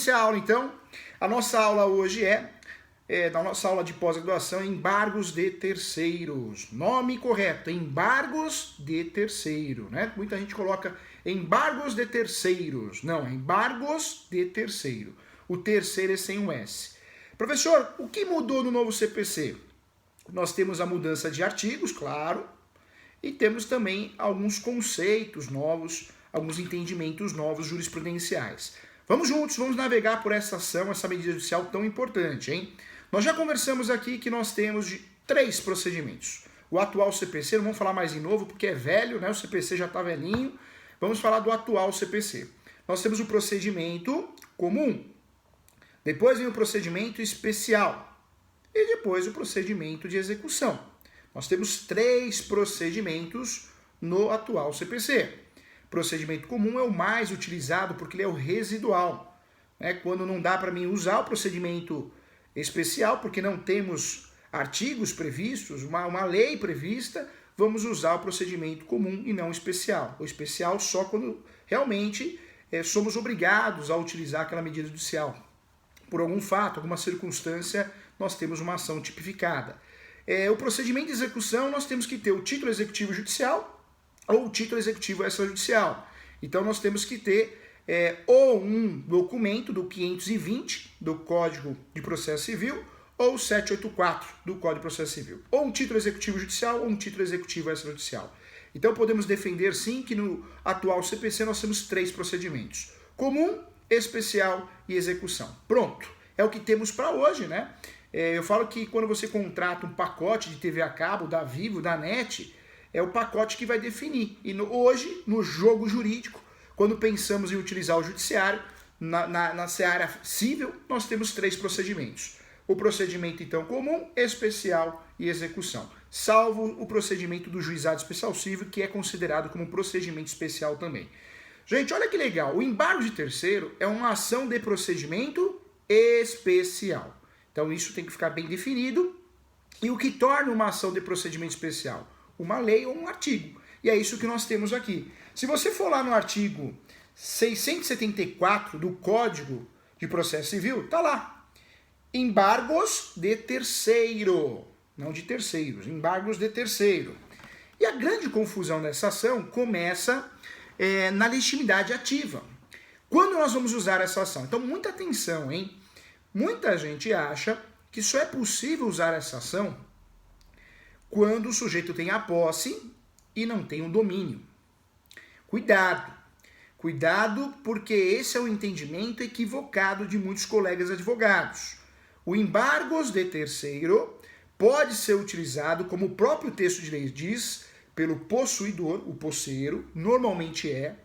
iniciar a aula então. A nossa aula hoje da nossa aula de pós-graduação, embargos de terceiros. Nome correto, embargos de terceiro, né? Muita gente coloca embargos de terceiros. Não, é embargos de terceiro. O terceiro é sem um S. Professor, o que mudou no novo CPC? Nós temos a mudança de artigos, claro, e temos também alguns conceitos novos, alguns entendimentos novos jurisprudenciais. Vamos juntos, vamos navegar por essa ação, essa medida judicial tão importante, hein? Nós já conversamos aqui que nós temos de 3 procedimentos. O atual CPC, não vamos falar mais em novo porque é velho, né? O CPC já está velhinho. Vamos falar do atual CPC. Nós temos o procedimento comum, depois vem o procedimento especial e depois o procedimento de execução. Nós temos 3 procedimentos no atual CPC. Procedimento comum é o mais utilizado porque ele é o residual. Né? Quando não dá para mim usar o procedimento especial, porque não temos artigos previstos, uma lei prevista, vamos usar o procedimento comum e não o especial. O especial só quando realmente somos obrigados a utilizar aquela medida judicial. Por algum fato, alguma circunstância, nós temos uma ação tipificada. O procedimento de execução, nós temos que ter o título executivo judicial ou o título executivo extrajudicial. Então nós temos que ter ou um documento do 520 do Código de Processo Civil ou 784 do Código de Processo Civil. Ou um título executivo judicial ou um título executivo extrajudicial. Então podemos defender sim que no atual CPC nós temos 3 procedimentos. Comum, especial e execução. Pronto, é o que temos para hoje, né? Eu falo que quando você contrata um pacote de TV a cabo, da Vivo, da NET, é o pacote que vai definir. E hoje, no jogo jurídico, quando pensamos em utilizar o judiciário, na seara civil, nós temos 3 procedimentos. O procedimento, então, comum, especial e execução. Salvo o procedimento do juizado especial civil, que é considerado como um procedimento especial também. Gente, olha que legal. O embargo de terceiro é uma ação de procedimento especial. Então, isso tem que ficar bem definido. E o que torna uma ação de procedimento especial? Uma lei ou um artigo. E é isso que nós temos aqui. Se você for lá no artigo 674 do Código de Processo Civil, tá lá. Embargos de terceiro. Não de terceiros, embargos de terceiro. E a grande confusão dessa ação começa na legitimidade ativa. Quando nós vamos usar essa ação? Então, muita atenção, hein? Muita gente acha que só é possível usar essa ação quando o sujeito tem a posse e não tem o domínio. Cuidado! Cuidado, porque esse é o entendimento equivocado de muitos colegas advogados. O embargos de terceiro pode ser utilizado, como o próprio texto de lei diz, pelo possuidor, o posseiro, normalmente é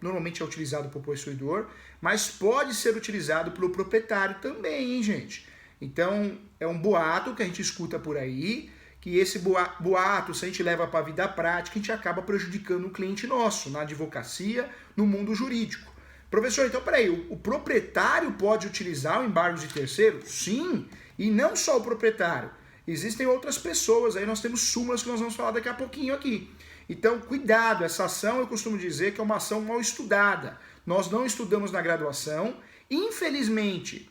utilizado pelo possuidor, mas pode ser utilizado pelo proprietário também, hein, gente? Então, é um boato que a gente escuta por aí, que esse boato, se a gente leva para a vida prática, a gente acaba prejudicando o cliente nosso, na advocacia, no mundo jurídico. Professor, então peraí, o proprietário pode utilizar o embargo de terceiro? Sim, e não só o proprietário. Existem outras pessoas, aí nós temos súmulas que nós vamos falar daqui a pouquinho aqui. Então, cuidado, essa ação eu costumo dizer que é uma ação mal estudada. Nós não estudamos na graduação. Infelizmente,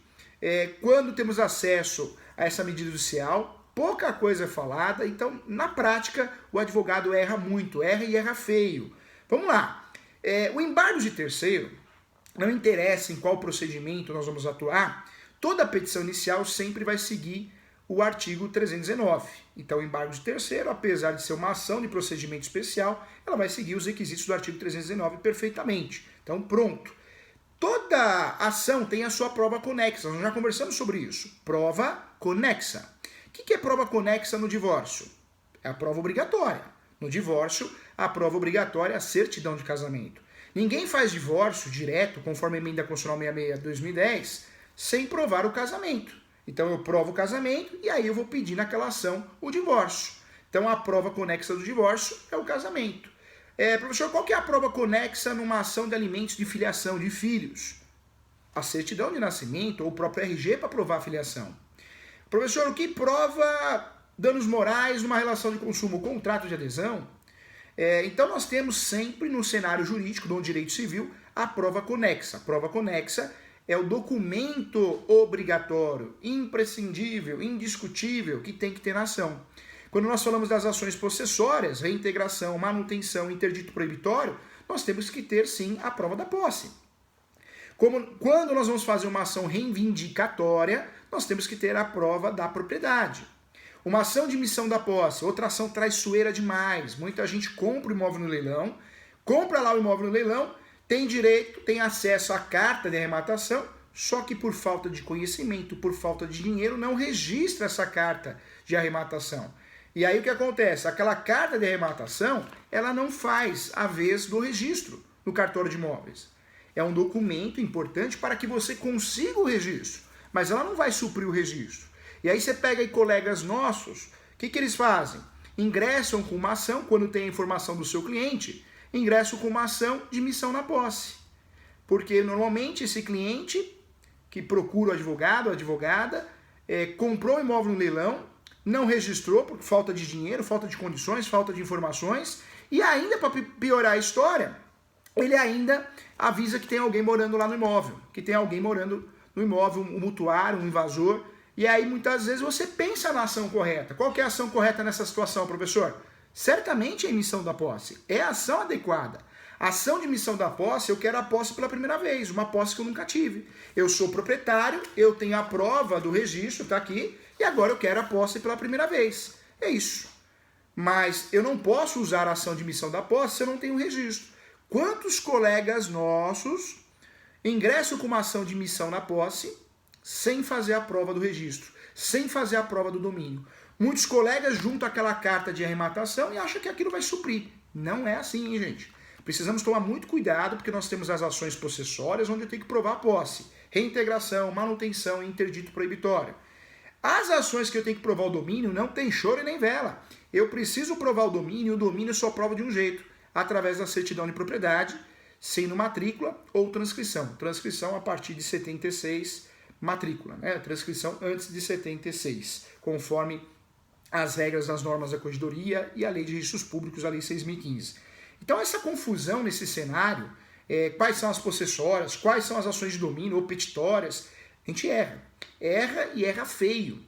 quando temos acesso a essa medida judicial, pouca coisa é falada, então, na prática, o advogado erra muito, erra e erra feio. Vamos lá. O embargo de terceiro, não interessa em qual procedimento nós vamos atuar, toda a petição inicial sempre vai seguir o artigo 319. Então, o embargo de terceiro, apesar de ser uma ação de procedimento especial, ela vai seguir os requisitos do artigo 319 perfeitamente. Então, pronto. Toda ação tem a sua prova conexa. Nós já conversamos sobre isso. Prova conexa. O que é prova conexa no divórcio? É a prova obrigatória. No divórcio, a prova obrigatória é a certidão de casamento. Ninguém faz divórcio direto, conforme a emenda constitucional 66 de 2010, sem provar o casamento. Então eu provo o casamento e aí eu vou pedir naquela ação o divórcio. Então a prova conexa do divórcio é o casamento. Professor, qual que é a prova conexa numa ação de alimentos de filiação de filhos? A certidão de nascimento ou o próprio RG para provar a filiação. Professor, o que prova danos morais numa relação de consumo? O contrato de adesão? Então nós temos sempre no cenário jurídico do direito civil a prova conexa. A prova conexa é o documento obrigatório, imprescindível, indiscutível que tem que ter na ação. Quando nós falamos das ações possessórias, reintegração, manutenção, interdito proibitório, nós temos que ter sim a prova da posse. Quando nós vamos fazer uma ação reivindicatória, nós temos que ter a prova da propriedade. Uma ação de missão da posse, outra ação traiçoeira demais. Muita gente compra o imóvel no leilão, compra lá o imóvel no leilão, tem direito, tem acesso à carta de arrematação, só que por falta de conhecimento, por falta de dinheiro, não registra essa carta de arrematação. E aí o que acontece? Aquela carta de arrematação, ela não faz a vez do registro no cartório de imóveis. É um documento importante para que você consiga o registro, mas ela não vai suprir o registro. E aí você pega aí colegas nossos, o que eles fazem? Ingressam com uma ação, quando tem a informação do seu cliente, ingressam com uma ação de missão na posse. Porque normalmente esse cliente que procura o advogado, a advogada, comprou o imóvel no leilão, não registrou por falta de dinheiro, falta de condições, falta de informações, e ainda para piorar a história, ele ainda avisa que tem alguém morando lá no imóvel, que tem alguém morando no imóvel, um mutuário, um invasor, e aí muitas vezes você pensa na ação correta. Qual que é a ação correta nessa situação, professor? Certamente é a emissão da posse, é a ação adequada. A ação de emissão da posse, eu quero a posse pela primeira vez, uma posse que eu nunca tive. Eu sou proprietário, eu tenho a prova do registro, tá aqui, e agora eu quero a posse pela primeira vez. É isso. Mas eu não posso usar a ação de emissão da posse se eu não tenho registro. Quantos colegas nossos ingressam com uma ação de emissão na posse sem fazer a prova do registro, sem fazer a prova do domínio? Muitos colegas juntam aquela carta de arrematação e acham que aquilo vai suprir. Não é assim, hein, gente? Precisamos tomar muito cuidado, porque nós temos as ações possessórias, onde eu tenho que provar a posse. Reintegração, manutenção e interdito proibitório. As ações que eu tenho que provar o domínio, não tem choro e nem vela. Eu preciso provar o domínio só prova de um jeito, através da certidão de propriedade, sendo matrícula ou transcrição. Transcrição a partir de 76, matrícula, né? Transcrição antes de 76, conforme as regras das normas da corregedoria e a lei de registros públicos, a lei 6.015. Então essa confusão nesse cenário, quais são as possessórias, quais são as ações de domínio ou petitórias, a gente erra e erra feio.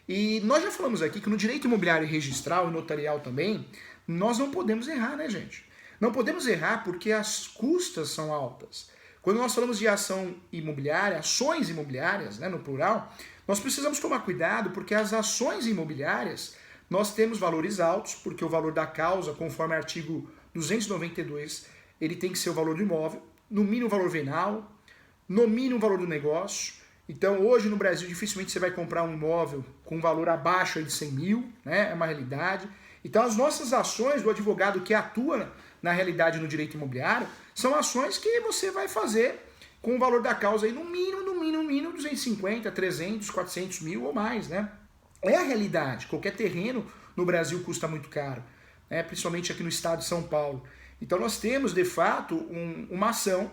E nós já falamos aqui que no direito imobiliário registral e notarial também, nós não podemos errar, né, gente? Não podemos errar porque as custas são altas. Quando nós falamos de ação imobiliária, ações imobiliárias, né, no plural, nós precisamos tomar cuidado porque as ações imobiliárias, nós temos valores altos, porque o valor da causa, conforme artigo 292, ele tem que ser o valor do imóvel, no mínimo o valor venal, no mínimo o valor do negócio. Então hoje no Brasil dificilmente você vai comprar um imóvel com um valor abaixo de 100 mil, né? É uma realidade. Então as nossas ações do advogado que atua na realidade no direito imobiliário são ações que você vai fazer com o valor da causa aí no mínimo 250, 300, 400 mil ou mais, né? É a realidade. Qualquer terreno no Brasil custa muito caro, né? Principalmente aqui no estado de São Paulo. Então nós temos, de fato, uma ação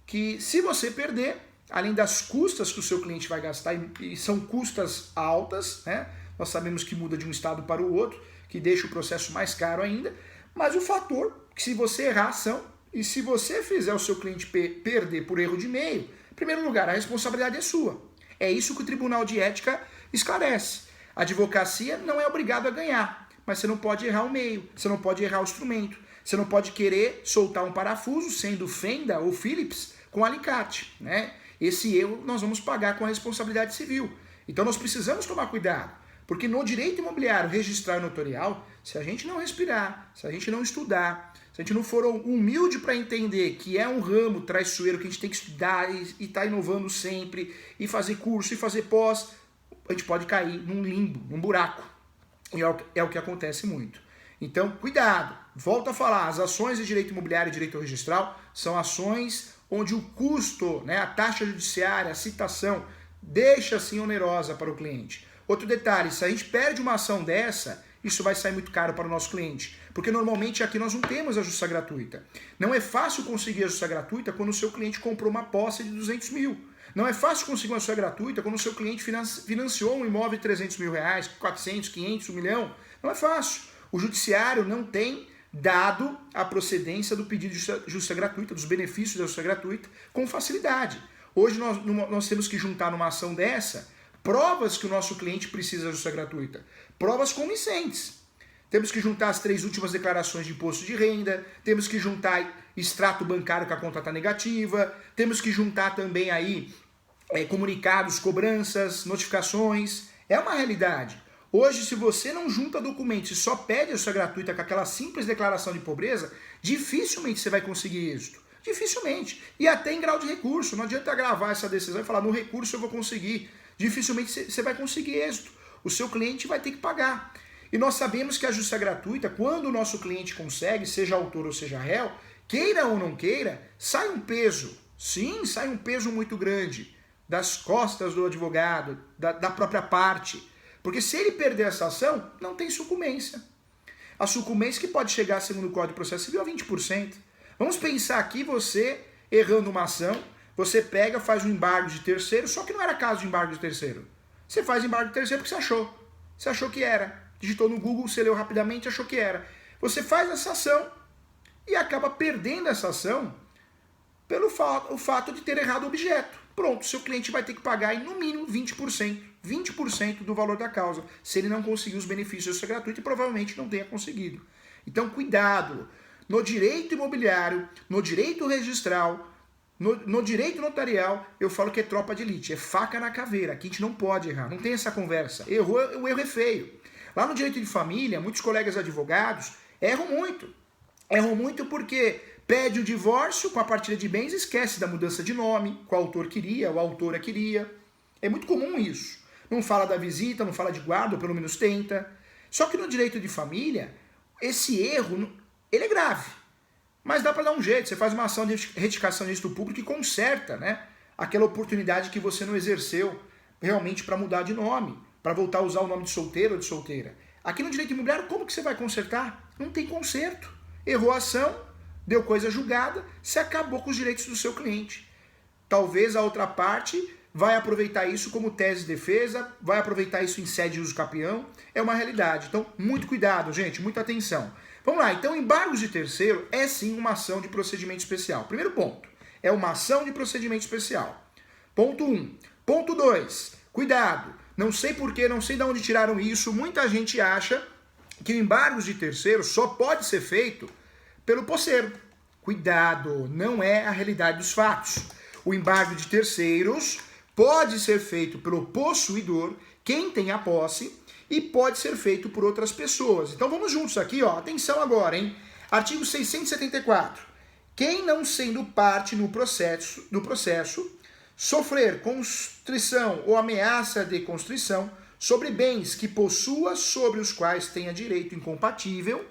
que, se você perder, além das custas que o seu cliente vai gastar, e são custas altas, né? Nós sabemos que muda de um estado para o outro, que deixa o processo mais caro ainda, mas o fator que, se você errar a ação, e se você fizer o seu cliente perder por erro de meio, em primeiro lugar, a responsabilidade é sua. É isso que o Tribunal de Ética esclarece. A advocacia não é obrigado a ganhar, mas você não pode errar o meio, você não pode errar o instrumento, você não pode querer soltar um parafuso, sendo fenda ou Phillips, com alicate, né? Esse erro nós vamos pagar com a responsabilidade civil. Então nós precisamos tomar cuidado, porque no direito imobiliário registral e notarial, se a gente não respirar, se a gente não estudar, se a gente não for humilde para entender que é um ramo traiçoeiro que a gente tem que estudar e estar inovando sempre, e fazer curso, e fazer pós, a gente pode cair num limbo, num buraco. E é o que acontece muito. Então, cuidado. Volto a falar, as ações de direito imobiliário e direito registral são ações onde o custo, né, a taxa judiciária, a citação, deixa assim onerosa para o cliente. Outro detalhe, se a gente perde uma ação dessa, isso vai sair muito caro para o nosso cliente, porque normalmente aqui nós não temos a justiça gratuita. Não é fácil conseguir a justiça gratuita quando o seu cliente comprou uma posse de 200 mil. Não é fácil conseguir uma justiça gratuita quando o seu cliente financiou um imóvel de 300 mil reais, 400, 500, 1 milhão. Não é fácil. O judiciário não tem dado a procedência do pedido de justiça gratuita, dos benefícios da justiça gratuita, com facilidade. Hoje nós temos que juntar numa ação dessa provas que o nosso cliente precisa de justiça gratuita. Provas convincentes. Temos que juntar as 3 últimas declarações de imposto de renda, temos que juntar extrato bancário que a conta está negativa, temos que juntar também aí comunicados, cobranças, notificações. É uma realidade. Hoje, se você não junta documentos e só pede a justiça gratuita com aquela simples declaração de pobreza, dificilmente você vai conseguir êxito. Dificilmente. E até em grau de recurso. Não adianta gravar essa decisão e falar, no recurso eu vou conseguir. Dificilmente você vai conseguir êxito. O seu cliente vai ter que pagar. E nós sabemos que a justiça gratuita, quando o nosso cliente consegue, seja autor ou seja réu, queira ou não queira, sai um peso. Sim, sai um peso muito grande das costas do advogado, da própria parte. Porque se ele perder essa ação, não tem sucumbência. A sucumbência que pode chegar, segundo o Código de Processo Civil, a 20%. Vamos pensar aqui você errando uma ação, você pega, faz um embargo de terceiro, só que não era caso de embargo de terceiro. Você faz embargo de terceiro porque você achou. Você achou que era. Digitou no Google, você leu rapidamente, achou que era. Você faz essa ação e acaba perdendo essa ação pelo fato de ter errado o objeto. Pronto, seu cliente vai ter que pagar em, no mínimo 20%. 20% do valor da causa, se ele não conseguir os benefícios da justiça gratuita e provavelmente não tenha conseguido. Então, cuidado. No direito imobiliário, no direito registral, no direito notarial, eu falo que é tropa de elite, é faca na caveira. Aqui a gente não pode errar, não tem essa conversa. Errou, o erro é feio. Lá no direito de família, muitos colegas advogados erram muito. Erram muito porque pede o divórcio com a partilha de bens e esquece da mudança de nome, que o autor queria, ou a autora queria. É muito comum isso. Não fala da visita, não fala de guarda, ou pelo menos tenta. Só que no direito de família, esse erro, ele é grave. Mas dá para dar um jeito. Você faz uma ação de retificação de registro público e conserta, né, aquela oportunidade que você não exerceu realmente para mudar de nome, para voltar a usar o nome de solteiro ou de solteira. Aqui no direito imobiliário, como que você vai consertar? Não tem conserto. Errou a ação, deu coisa julgada, você acabou com os direitos do seu cliente. Talvez a outra parte vai aproveitar isso como tese de defesa, vai aproveitar isso em sede de uso capião, é uma realidade. Então, muito cuidado, gente, muita atenção. Vamos lá, então, embargos de terceiro é sim uma ação de procedimento especial. Primeiro ponto, é uma ação de procedimento especial. Ponto 1. Ponto 2, cuidado, não sei porquê, não sei de onde tiraram isso, muita gente acha que o embargos de terceiro só pode ser feito pelo posseiro. Cuidado, não é a realidade dos fatos. O embargo de terceiros pode ser feito pelo possuidor, quem tem a posse, e pode ser feito por outras pessoas. Então vamos juntos aqui, ó. Atenção agora, hein? Artigo 674. Quem não sendo parte no processo sofrer constrição ou ameaça de constrição sobre bens que possua, sobre os quais tenha direito incompatível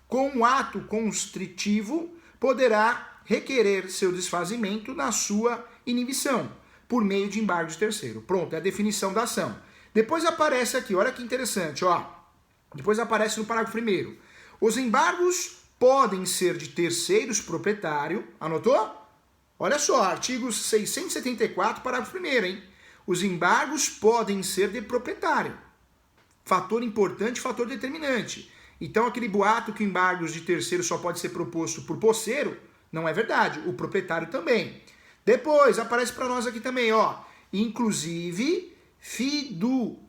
com o ato constritivo, poderá requerer seu desfazimento na sua inibição, por meio de embargo de terceiro. Pronto, é a definição da ação. Depois aparece aqui, olha que interessante, ó. Depois aparece no parágrafo 1º. Os embargos podem ser de terceiros proprietário, anotou? Olha só, artigo 674, parágrafo 1º, hein? Os embargos podem ser de proprietário. Fator importante, fator determinante. Então, aquele boato que embargos de terceiro só pode ser proposto por posseiro, não é verdade. O proprietário também. Depois, aparece para nós aqui também, ó. Inclusive, fiduciário.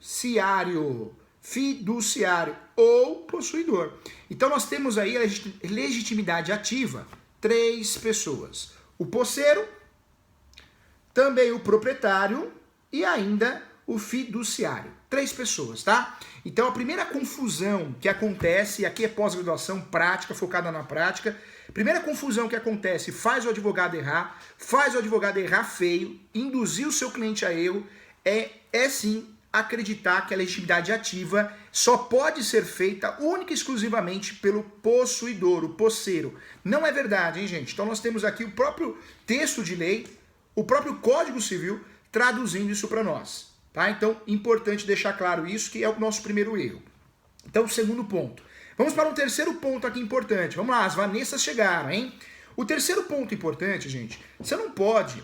Fiduciário ou possuidor. Então, nós temos aí a legitimidade ativa. 3 pessoas. O posseiro, também o proprietário e ainda o fiduciário. 3 pessoas, tá? Então, a primeira confusão que acontece, aqui é pós-graduação prática, focada na prática, primeira confusão que acontece, faz o advogado errar feio, induzir o seu cliente a erro, é sim acreditar que a legitimidade ativa só pode ser feita única e exclusivamente pelo possuidor, o posseiro. Não é verdade, hein, gente? Então, nós temos aqui o próprio texto de lei, o próprio Código Civil, traduzindo isso para nós. Tá? Então, importante deixar claro isso, que é o nosso primeiro erro. Então, segundo ponto. Vamos para um terceiro ponto aqui importante. Vamos lá, as Vanessas chegaram, hein? O terceiro ponto importante, gente, você não pode,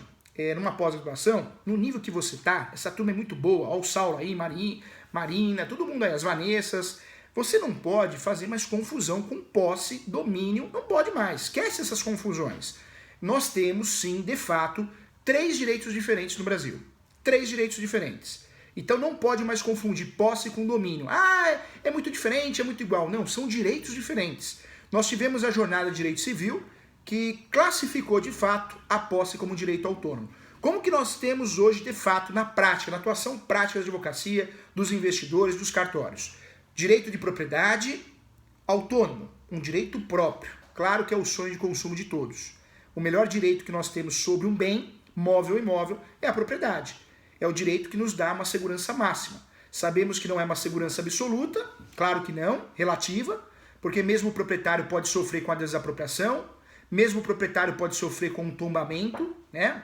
numa pós-graduação, no nível que você tá, essa turma é muito boa, ó, o Saulo aí, Marina, todo mundo aí, as Vanessas, você não pode fazer mais confusão com posse, domínio, não pode mais. Esquece essas confusões. Nós temos, sim, de fato, 3 direitos diferentes no Brasil. 3 direitos diferentes. Então não pode mais confundir posse com domínio. Ah, é muito diferente, é muito igual. Não, são direitos diferentes. Nós tivemos a jornada de direito civil que classificou de fato a posse como direito autônomo. Como que nós temos hoje, de fato, na prática, na atuação prática da advocacia, dos investidores, dos cartórios? Direito de propriedade autônomo, um direito próprio. Claro que é o sonho de consumo de todos. O melhor direito que nós temos sobre um bem, móvel ou imóvel, é a propriedade. É o direito que nos dá uma segurança máxima. Sabemos que não é uma segurança absoluta, claro que não, relativa, porque mesmo o proprietário pode sofrer com a desapropriação, mesmo o proprietário pode sofrer com um tombamento, né?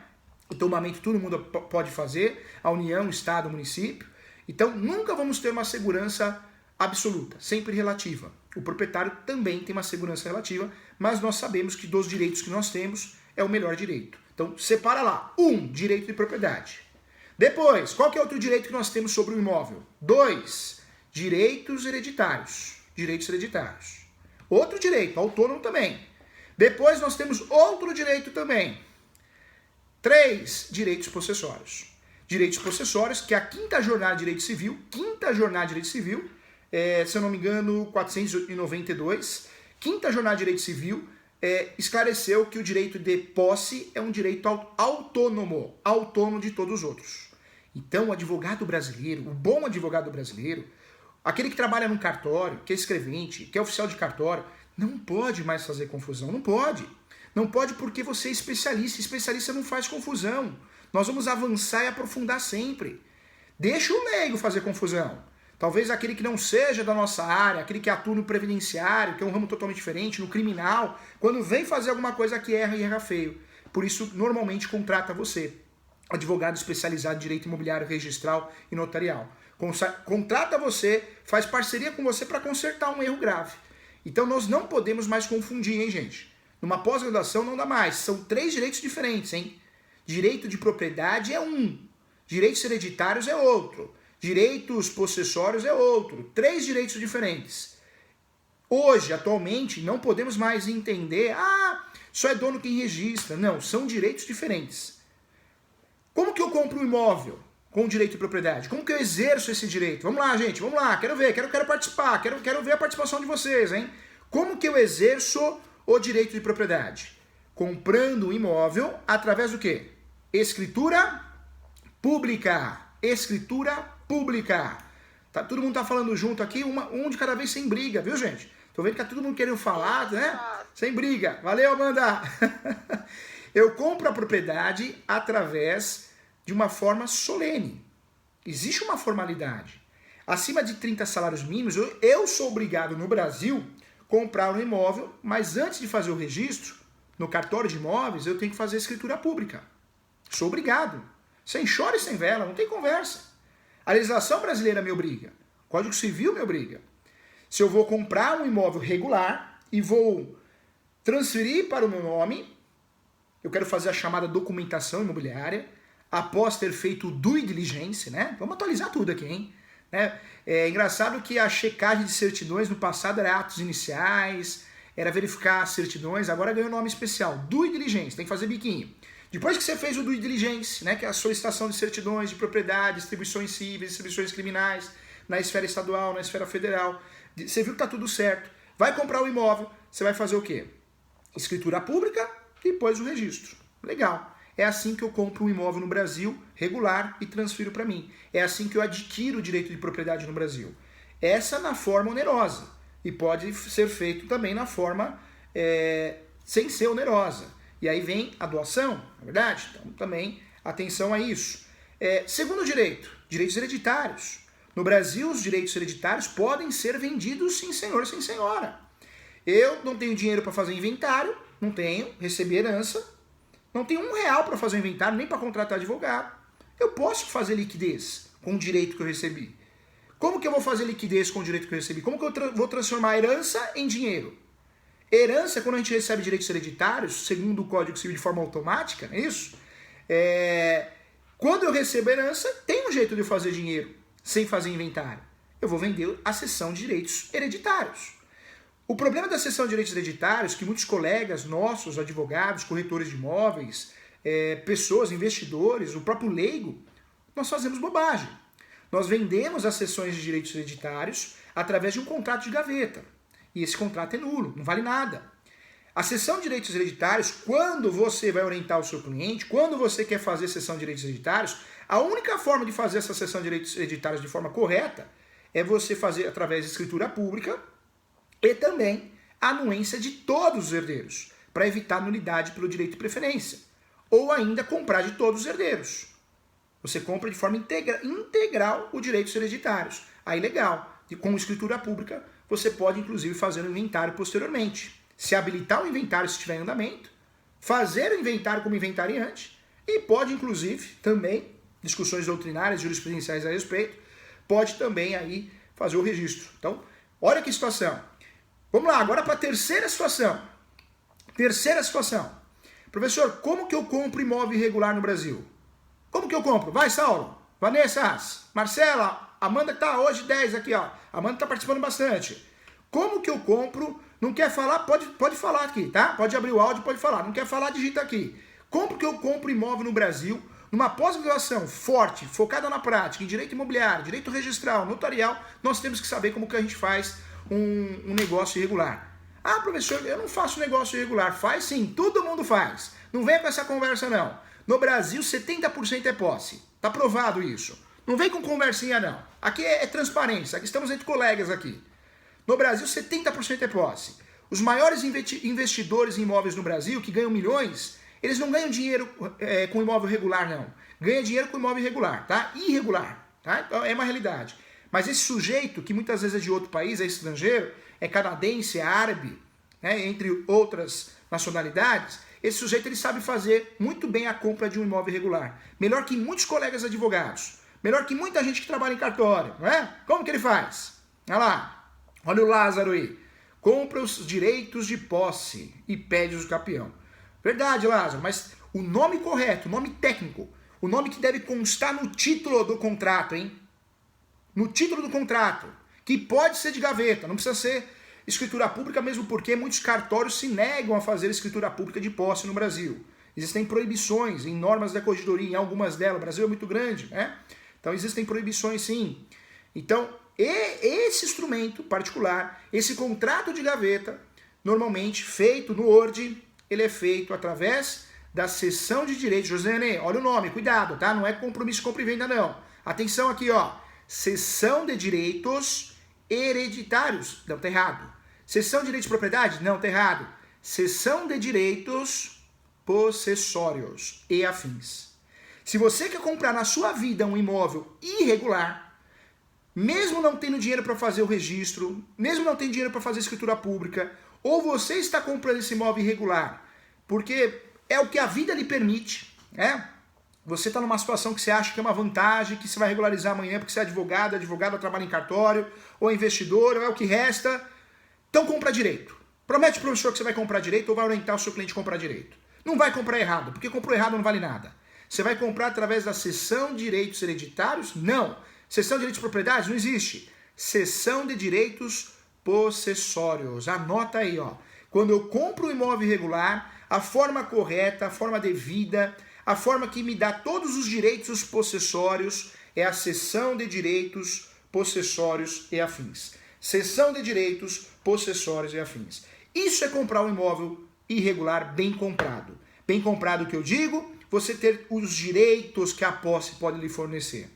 O tombamento todo mundo pode fazer, a União, o Estado, o município. Então nunca vamos ter uma segurança absoluta, sempre relativa. O proprietário também tem uma segurança relativa, mas nós sabemos que dos direitos que nós temos é o melhor direito. Então separa lá. 1, direito de propriedade. Depois, qual que é outro direito que nós temos sobre o imóvel? 2, direitos hereditários. Direitos hereditários. Outro direito, autônomo também. Depois nós temos outro direito também. 3, direitos possessórios. Direitos possessórios, que é a 5ª jornada de direito civil, se eu não me engano, 492, 5ª jornada de direito civil, esclareceu que o direito de posse é um direito autônomo de todos os outros. Então, o advogado brasileiro, o bom advogado brasileiro, aquele que trabalha num cartório, que é escrevente, que é oficial de cartório, não pode mais fazer confusão, não pode. Não pode porque você é especialista não faz confusão. Nós vamos avançar e aprofundar sempre. Deixa o leigo fazer confusão. Talvez aquele que não seja da nossa área, aquele que atua no previdenciário, que é um ramo totalmente diferente, no criminal, quando vem fazer alguma coisa que erra e erra feio. Por isso, normalmente, contrata você, advogado especializado em direito imobiliário, registral e notarial. Contrata você, faz parceria com você para consertar um erro grave. Então, nós não podemos mais confundir, hein, gente? Numa pós-graduação não dá mais. São 3 direitos diferentes, hein? Direito de propriedade é um. Direitos hereditários é outro. Direitos possessórios é outro. 3 direitos diferentes. Hoje, atualmente, não podemos mais entender, só é dono quem registra. Não, são direitos diferentes. Como que eu compro um imóvel com direito de propriedade? Como que eu exerço esse direito? Vamos lá, gente, vamos lá. Quero ver, quero participar, quero ver a participação de vocês, hein? Como que eu exerço o direito de propriedade? Comprando um imóvel através do quê? Escritura pública. Escritura pública. Todo mundo tá falando junto aqui, um de cada vez sem briga, viu, gente? Tô vendo que tá todo mundo querendo falar, né? Sem briga. Valeu, Amanda! Eu compro a propriedade através de uma forma solene. Existe uma formalidade. Acima de 30 salários mínimos, eu sou obrigado no Brasil comprar um imóvel, mas antes de fazer o registro, no cartório de imóveis, eu tenho que fazer a escritura pública. Sou obrigado. Sem choro e sem vela, não tem conversa. A legislação brasileira me obriga. O Código Civil me obriga. Se eu vou comprar um imóvel regular e vou transferir para o meu nome, eu quero fazer a chamada documentação imobiliária, após ter feito o due diligence, né? Vamos atualizar tudo aqui, hein? É engraçado que a checagem de certidões no passado era atos iniciais, era verificar certidões, agora ganhou um nome especial, due diligence, tem que fazer biquinho. Depois que você fez o due diligence, né, que é a solicitação de certidões de propriedade, distribuições cíveis, distribuições criminais, na esfera estadual, na esfera federal, você viu que tá tudo certo, vai comprar o imóvel, você vai fazer o quê? Escritura pública, depois o registro. Legal. É assim que eu compro um imóvel no Brasil, regular, e transfiro para mim. É assim que eu adquiro o direito de propriedade no Brasil. Essa na forma onerosa. E pode ser feito também na forma sem ser onerosa. E aí vem a doação, não é verdade? Então também atenção a isso. Segundo direito, direitos hereditários. No Brasil, os direitos hereditários podem ser vendidos sim senhor, sim senhora. Eu não tenho dinheiro para fazer inventário, não tenho, recebi herança, não tenho R$1 para fazer inventário, nem para contratar advogado. Eu posso fazer liquidez com o direito que eu recebi. Como que eu vou fazer liquidez com o direito que eu recebi? Como que eu vou transformar a herança em dinheiro? Herança, quando a gente recebe direitos hereditários, segundo o Código Civil de forma automática, não é isso? Quando eu recebo herança, tem um jeito de eu fazer dinheiro sem fazer inventário. Eu vou vender a cessão de direitos hereditários. O problema da cessão de direitos hereditários, que muitos colegas nossos, advogados, corretores de imóveis, pessoas, investidores, o próprio leigo, nós fazemos bobagem. Nós vendemos as cessões de direitos hereditários através de um contrato de gaveta. E esse contrato é nulo, não vale nada. A cessão de direitos hereditários, quando você vai orientar o seu cliente, quando você quer fazer cessão de direitos hereditários, a única forma de fazer essa cessão de direitos hereditários de forma correta é você fazer através de escritura pública e também a anuência de todos os herdeiros, para evitar nulidade pelo direito de preferência. Ou ainda comprar de todos os herdeiros. Você compra de forma integral os direitos hereditários. Aí legal. E com escritura pública, você pode inclusive fazer um inventário posteriormente. Se habilitar o inventário se estiver em andamento, fazer o inventário como inventariante e pode inclusive também, discussões doutrinárias, jurisprudenciais a respeito, pode também aí fazer o registro. Então, olha que situação. Vamos lá, agora para a terceira situação. Terceira situação. Professor, como que eu compro imóvel irregular no Brasil? Como que eu compro? Vai, Saulo. Vanessa, Marcela, Amanda tá hoje 10 aqui, ó. Amanda tá participando bastante. Como que eu compro? Não quer falar? Pode falar aqui, tá? Pode abrir o áudio, pode falar. Não quer falar? Digita aqui. Como que eu compro imóvel no Brasil? Numa pós-graduação forte, focada na prática, em direito imobiliário, direito registral, notarial, nós temos que saber como que a gente faz um negócio irregular. Ah, professor, eu não faço negócio irregular. Faz sim, todo mundo faz. Não vem com essa conversa não. No Brasil, 70% é posse. Tá provado isso. Não vem com conversinha não. Aqui é transparência, aqui estamos entre colegas aqui. No Brasil, 70% é posse. Os maiores investidores em imóveis no Brasil, que ganham milhões, eles não ganham dinheiro com imóvel regular, não. Ganham dinheiro com imóvel irregular, tá? Irregular, tá? Então é uma realidade. Mas esse sujeito, que muitas vezes é de outro país, é estrangeiro, é canadense, é árabe, né, entre outras nacionalidades, esse sujeito ele sabe fazer muito bem a compra de um imóvel irregular. Melhor que muitos colegas advogados. Melhor que muita gente que trabalha em cartório, não é? Como que ele faz? Olha lá. Olha o Lázaro aí. Compra os direitos de posse e pede o campeão. Verdade, Lázaro, mas o nome correto, o nome técnico, o nome que deve constar no título do contrato, hein? No título do contrato, que pode ser de gaveta, não precisa ser escritura pública, mesmo porque muitos cartórios se negam a fazer escritura pública de posse no Brasil. Existem proibições em normas da corregedoria, em algumas delas. O Brasil é muito grande, né? Então existem proibições sim. Então, esse instrumento particular, esse contrato de gaveta, normalmente feito no Word, ele é feito através da cessão de direitos. Josiane, olha o nome, cuidado, tá? Não é compromisso compra e venda, não. Atenção aqui, ó. Cessão de direitos hereditários. Não, tá errado. Cessão de direitos de propriedade? Não, tá errado. Cessão de direitos possessórios e afins. Se você quer comprar na sua vida um imóvel irregular, mesmo não tendo dinheiro para fazer o registro, mesmo não tendo dinheiro para fazer a escritura pública, ou você está comprando esse imóvel irregular, porque é o que a vida lhe permite, né? Você está numa situação que você acha que é uma vantagem, que você vai regularizar amanhã porque você é advogado trabalha em cartório, ou é investidor, ou é o que resta. Então compra direito. Promete pro professor que você vai comprar direito ou vai orientar o seu cliente a comprar direito. Não vai comprar errado, porque comprou errado não vale nada. Você vai comprar através da cessão de direitos hereditários? Não. Cessão de direitos de propriedade? Não existe. Cessão de direitos possessórios. Anota aí, ó. Quando eu compro um imóvel irregular, a forma correta, a forma devida, a forma que me dá todos os direitos possessórios é a cessão de direitos possessórios e afins. Cessão de direitos possessórios e afins. Isso é comprar um imóvel irregular bem comprado. Bem comprado que eu digo, você ter os direitos que a posse pode lhe fornecer.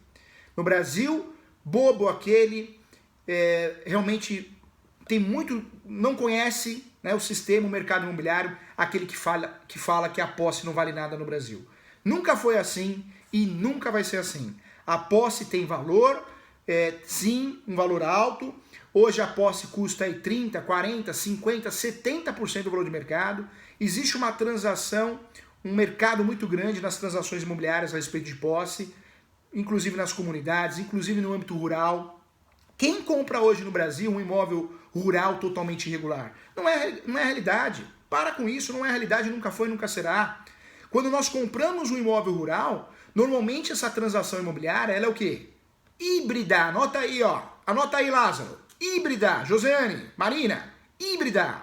No Brasil, bobo aquele, realmente tem muito, não conhece, né, o sistema, o mercado imobiliário, aquele que fala que a posse não vale nada no Brasil. Nunca foi assim e nunca vai ser assim. A posse tem valor, sim, um valor alto. Hoje a posse custa aí 30%, 40%, 50%, 70% do valor de mercado. Existe uma transação, um mercado muito grande nas transações imobiliárias a respeito de posse, inclusive nas comunidades, inclusive no âmbito rural. Quem compra hoje no Brasil um imóvel rural totalmente irregular? Não é realidade. Para com isso, não é realidade, nunca foi, nunca será. Quando nós compramos um imóvel rural, normalmente essa transação imobiliária, ela é o quê? Híbrida. Anota aí, ó. Anota aí, Lázaro. Híbrida. Josiane, Marina, híbrida.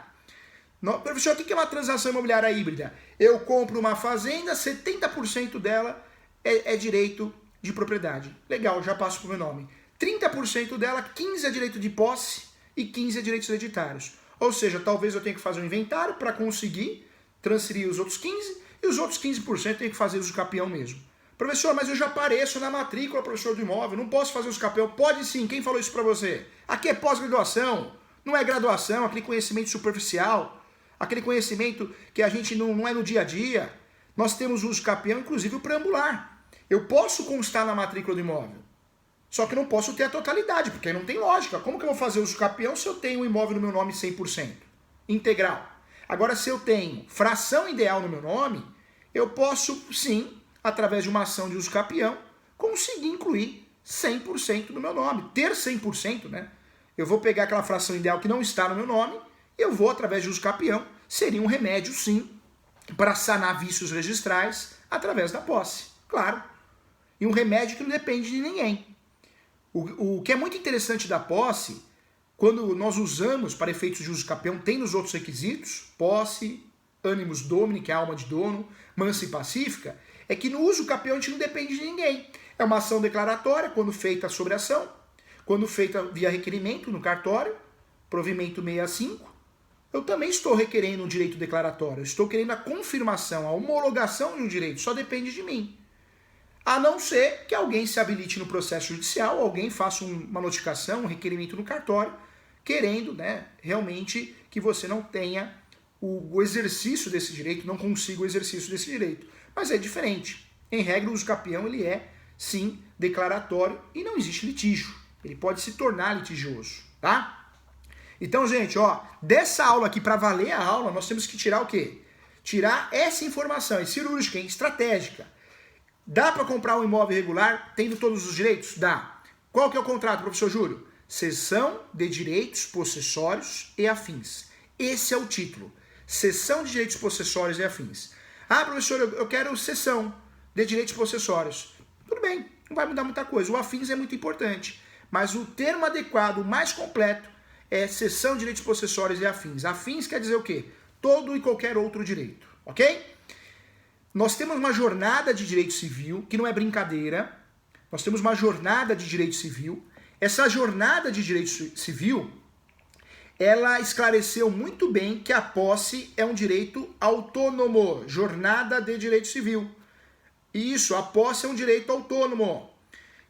Professor, o que é uma transação imobiliária híbrida? Eu compro uma fazenda, 70% dela é direito de propriedade. Legal, já passo para o meu nome. 30% dela, 15% é direito de posse e 15% é direitos hereditários. Ou seja, talvez eu tenha que fazer um inventário para conseguir transferir os outros 15% e os outros 15% eu tenho que fazer uso capião mesmo. Professor, mas eu já apareço na matrícula, professor do imóvel, não posso fazer uso capião. Pode sim, quem falou isso para você? Aqui é pós-graduação, não é graduação, aquele conhecimento superficial, aquele conhecimento que a gente não é no dia a dia. Nós temos uso capião, inclusive o preambular. Eu posso constar na matrícula do imóvel, só que não posso ter a totalidade, porque aí não tem lógica. Como que eu vou fazer uso capião se eu tenho um imóvel no meu nome 100%? Integral. Agora, se eu tenho fração ideal no meu nome, eu posso, sim, através de uma ação de uso capião, conseguir incluir 100% no meu nome. Ter 100%, né? Eu vou pegar aquela fração ideal que não está no meu nome, eu vou, através de uso capião, seria um remédio, sim, para sanar vícios registrais através da posse. Claro. E um remédio que não depende de ninguém. O que é muito interessante da posse, quando nós usamos para efeitos de uso capião, tem nos outros requisitos, posse, animus domini, que é a alma de dono, mansa e pacífica, é que no uso capião a gente não depende de ninguém. É uma ação declaratória, quando feita sobre ação, quando feita via requerimento no cartório, provimento 65, eu também estou requerendo um direito declaratório, eu estou querendo a confirmação, a homologação de um direito, só depende de mim. A não ser que alguém se habilite no processo judicial, alguém faça uma notificação, um requerimento no cartório, querendo, né, realmente que você não tenha o exercício desse direito, não consiga o exercício desse direito. Mas é diferente. Em regra, o uso capião ele é, sim, declaratório e não existe litígio. Ele pode se tornar litigioso, tá? Então, gente, ó, dessa aula aqui, para valer a aula, nós temos que tirar o quê? Tirar essa informação, é cirúrgica, é estratégica. Dá para comprar um imóvel irregular tendo todos os direitos? Dá. Qual que é o contrato, professor Júlio? Cessão de direitos possessórios e afins. Esse é o título. Cessão de direitos possessórios e afins. Ah, professor, eu quero cessão de direitos possessórios. Tudo bem, não vai mudar muita coisa. O afins é muito importante. Mas o termo adequado, o mais completo, é cessão de direitos possessórios e afins. Afins quer dizer o quê? Todo e qualquer outro direito. Ok? Nós temos uma jornada de direito civil, que não é brincadeira. Nós temos uma jornada de direito civil. Essa jornada de direito civil, ela esclareceu muito bem que a posse é um direito autônomo. Jornada de direito civil. Isso, a posse é um direito autônomo.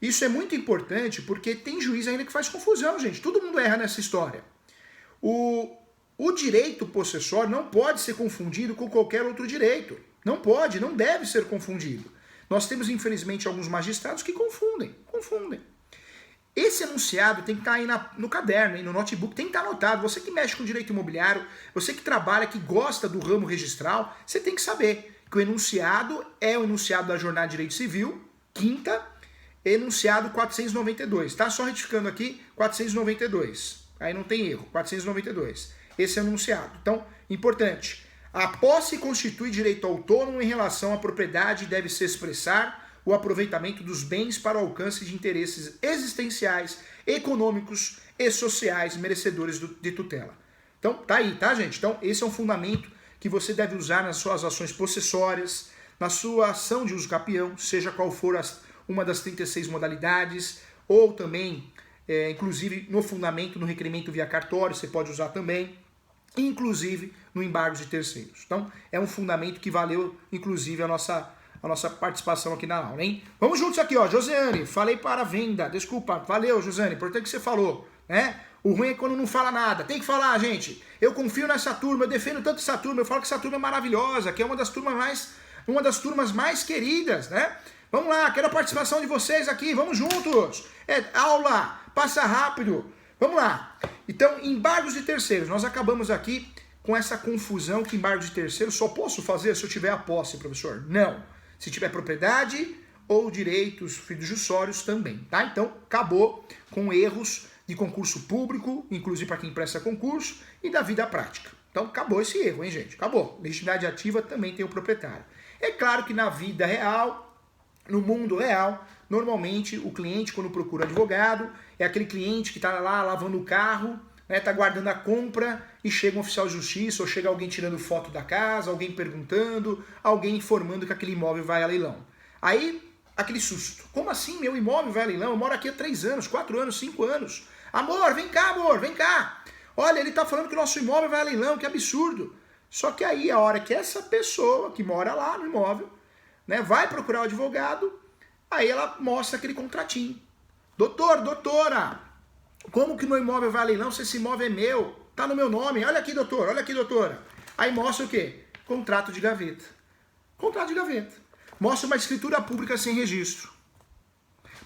Isso é muito importante porque tem juiz ainda que faz confusão, gente. Todo mundo erra nessa história. O direito possessório não pode ser confundido com qualquer outro direito. Não pode, não deve ser confundido. Nós temos, infelizmente, alguns magistrados que confundem. Esse enunciado tem que estar aí no caderno, no notebook, tem que estar anotado. Você que mexe com direito imobiliário, você que trabalha, que gosta do ramo registral, você tem que saber que o enunciado é o enunciado da Jornada de Direito Civil, quinta, enunciado 492. Tá? Só retificando aqui, 492. Aí não tem erro, 492. Esse é o enunciado. Então, importante. A posse constitui direito autônomo em relação à propriedade e deve se expressar o aproveitamento dos bens para o alcance de interesses existenciais, econômicos e sociais merecedores de tutela. Então, tá aí, tá, gente? Então, esse é um fundamento que você deve usar nas suas ações possessórias, na sua ação de uso capião, seja qual for uma das 36 modalidades, ou também, inclusive, no fundamento, no requerimento via cartório, você pode usar também, inclusive no embargo de terceiros. Então, é um fundamento que valeu, inclusive, a nossa participação aqui na aula, hein? Vamos juntos aqui, ó. Josiane, falei para venda. Desculpa, valeu, Josiane, importante que você falou, né? O ruim é quando não fala nada. Tem que falar, gente. Eu confio nessa turma, eu defendo tanto essa turma, eu falo que essa turma é maravilhosa, que é uma das turmas mais queridas, né? Vamos lá, quero a participação de vocês aqui, vamos juntos. É aula, passa rápido. Vamos lá. Então, embargos de terceiros. Nós acabamos aqui com essa confusão que embargo de terceiros só posso fazer se eu tiver a posse, professor. Não. Se tiver propriedade ou direitos fiduciários também, tá? Então, acabou com erros de concurso público, inclusive para quem presta concurso, e da vida prática. Então, acabou esse erro, hein, gente? Acabou. Legitimidade ativa também tem o proprietário. É claro que na vida real, no mundo real, normalmente o cliente, quando procura advogado, é aquele cliente que está lá lavando o carro, né, tá guardando a compra e chega um oficial de justiça, ou chega alguém tirando foto da casa, alguém perguntando, alguém informando que aquele imóvel vai a leilão. Aí, aquele susto. Como assim meu imóvel vai a leilão? Eu moro aqui há 3 anos, 4 anos, 5 anos. Amor, vem cá. Olha, ele tá falando que o nosso imóvel vai a leilão, que absurdo. Só que aí, a hora que essa pessoa que mora lá no imóvel, né, vai procurar o advogado, aí ela mostra aquele contratinho. Doutora, como que meu imóvel vai a leilão se esse imóvel é meu? Tá no meu nome. Olha aqui, doutora. Aí mostra o quê? Contrato de gaveta. Mostra uma escritura pública sem registro.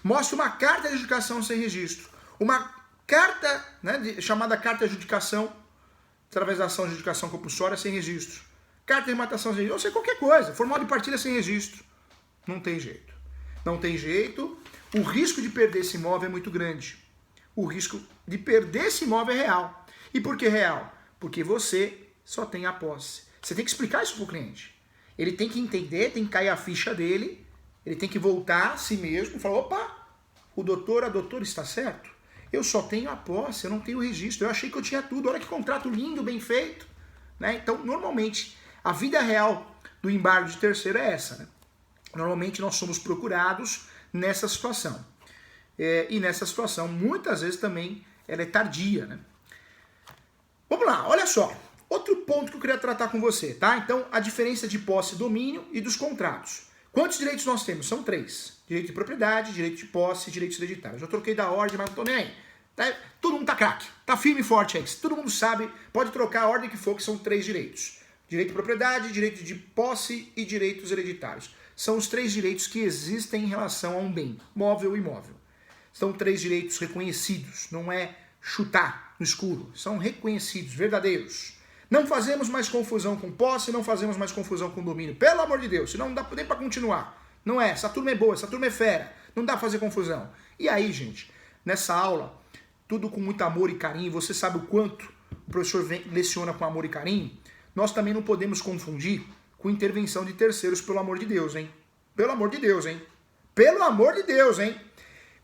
Mostra uma carta de adjudicação sem registro. Uma carta, né, chamada carta de adjudicação, através da ação de adjudicação compulsória sem registro. Carta de rematação sem registro. Ou seja, qualquer coisa. Formal de partilha sem registro. Não tem jeito. O risco de perder esse imóvel é muito grande. O risco de perder esse imóvel é real. E por que real? Porque você só tem a posse. Você tem que explicar isso para o cliente. Ele tem que entender, tem que cair a ficha dele, ele tem que voltar a si mesmo e falar, opa, a doutora está certo? Eu só tenho a posse, eu não tenho o registro. Eu achei que eu tinha tudo, olha que contrato lindo, bem feito. Né? Então, normalmente, a vida real do embargo de terceiro é essa. Né? Normalmente, nós somos procurados nessa situação. E nessa situação, muitas vezes também, ela é tardia. Né? Vamos lá, olha só. Outro ponto que eu queria tratar com você, tá? Então, a diferença de posse e domínio e dos contratos. Quantos direitos nós temos? São 3. Direito de propriedade, direito de posse e direitos hereditários. Eu troquei da ordem, mas não tô nem aí. Tá? Todo mundo tá craque, tá firme e forte aí. Todo mundo sabe, pode trocar a ordem que for, que são 3 direitos. Direito de propriedade, direito de posse e direitos hereditários. São os 3 direitos que existem em relação a um bem, móvel e imóvel. São 3 direitos reconhecidos, não é chutar no escuro. São reconhecidos, verdadeiros. Não fazemos mais confusão com posse, não fazemos mais confusão com domínio. Pelo amor de Deus, senão não dá nem para continuar. Não é, essa turma é boa, essa turma é fera. Não dá para fazer confusão. E aí, gente, nessa aula, tudo com muito amor e carinho, você sabe o quanto o professor leciona com amor e carinho, nós também não podemos confundir com intervenção de terceiros, pelo amor de Deus, hein? Pelo amor de Deus, hein? Pelo amor de Deus, hein?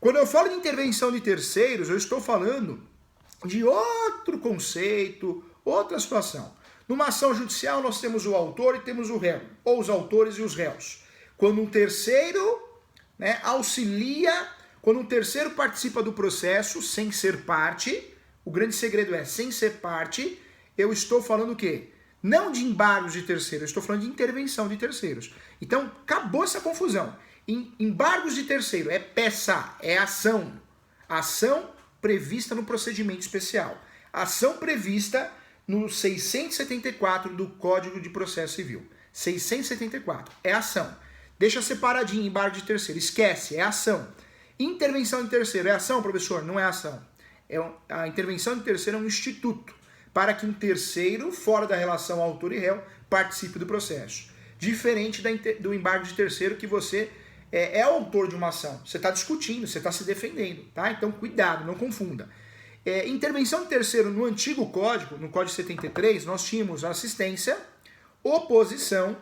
Quando eu falo de intervenção de terceiros, eu estou falando de outro conceito, outra situação. Numa ação judicial, nós temos o autor e temos o réu, ou os autores e os réus. Quando um terceiro, né, auxilia, quando um terceiro participa do processo sem ser parte, o grande segredo é, sem ser parte, eu estou falando o quê? Não de embargos de terceiros, eu estou falando de intervenção de terceiros. Então, acabou essa confusão. Embargos de terceiro é peça, é ação. Ação prevista no procedimento especial. Ação prevista no 674 do Código de Processo Civil. 674 é ação. Deixa separadinho embargo de terceiro. Esquece, é ação. Intervenção de terceiro é ação, professor? Não é ação. A intervenção de terceiro é um instituto para que um terceiro, fora da relação autor e réu, participe do processo. Diferente do embargo de terceiro, que você é o autor de uma ação. Você está discutindo, você está se defendendo. Tá? Então, cuidado, não confunda. Intervenção de terceiro no antigo código, no Código 73, nós tínhamos assistência, oposição,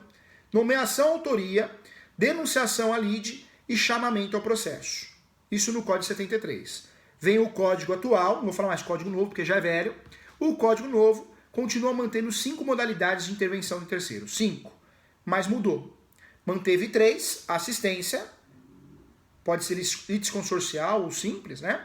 nomeação à autoria, denunciação à lide e chamamento ao processo. Isso no Código 73. Vem o código atual, não vou falar mais código novo porque já é velho. O código novo continua mantendo 5 modalidades de intervenção de terceiro. 5. Mas mudou. Manteve 3, assistência, pode ser litisconsorcial ou simples, né?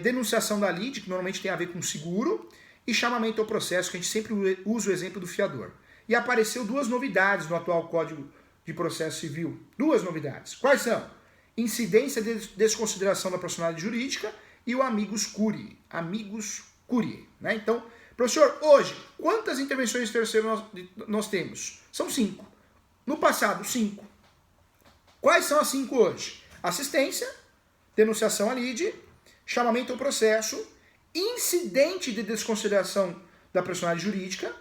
Denunciação da lide, que normalmente tem a ver com seguro, e chamamento ao processo, que a gente sempre usa o exemplo do fiador. E apareceu 2 novidades no atual Código de Processo Civil. 2 novidades. Quais são? Incidência de desconsideração da personalidade jurídica e o amicus curiae. Amicus curiae, né? Então, professor, hoje, quantas intervenções de terceiro nós temos? São 5. No passado, 5. Quais são as 5 hoje? Assistência, denunciação à lide, chamamento ao processo, incidente de desconsideração da personalidade jurídica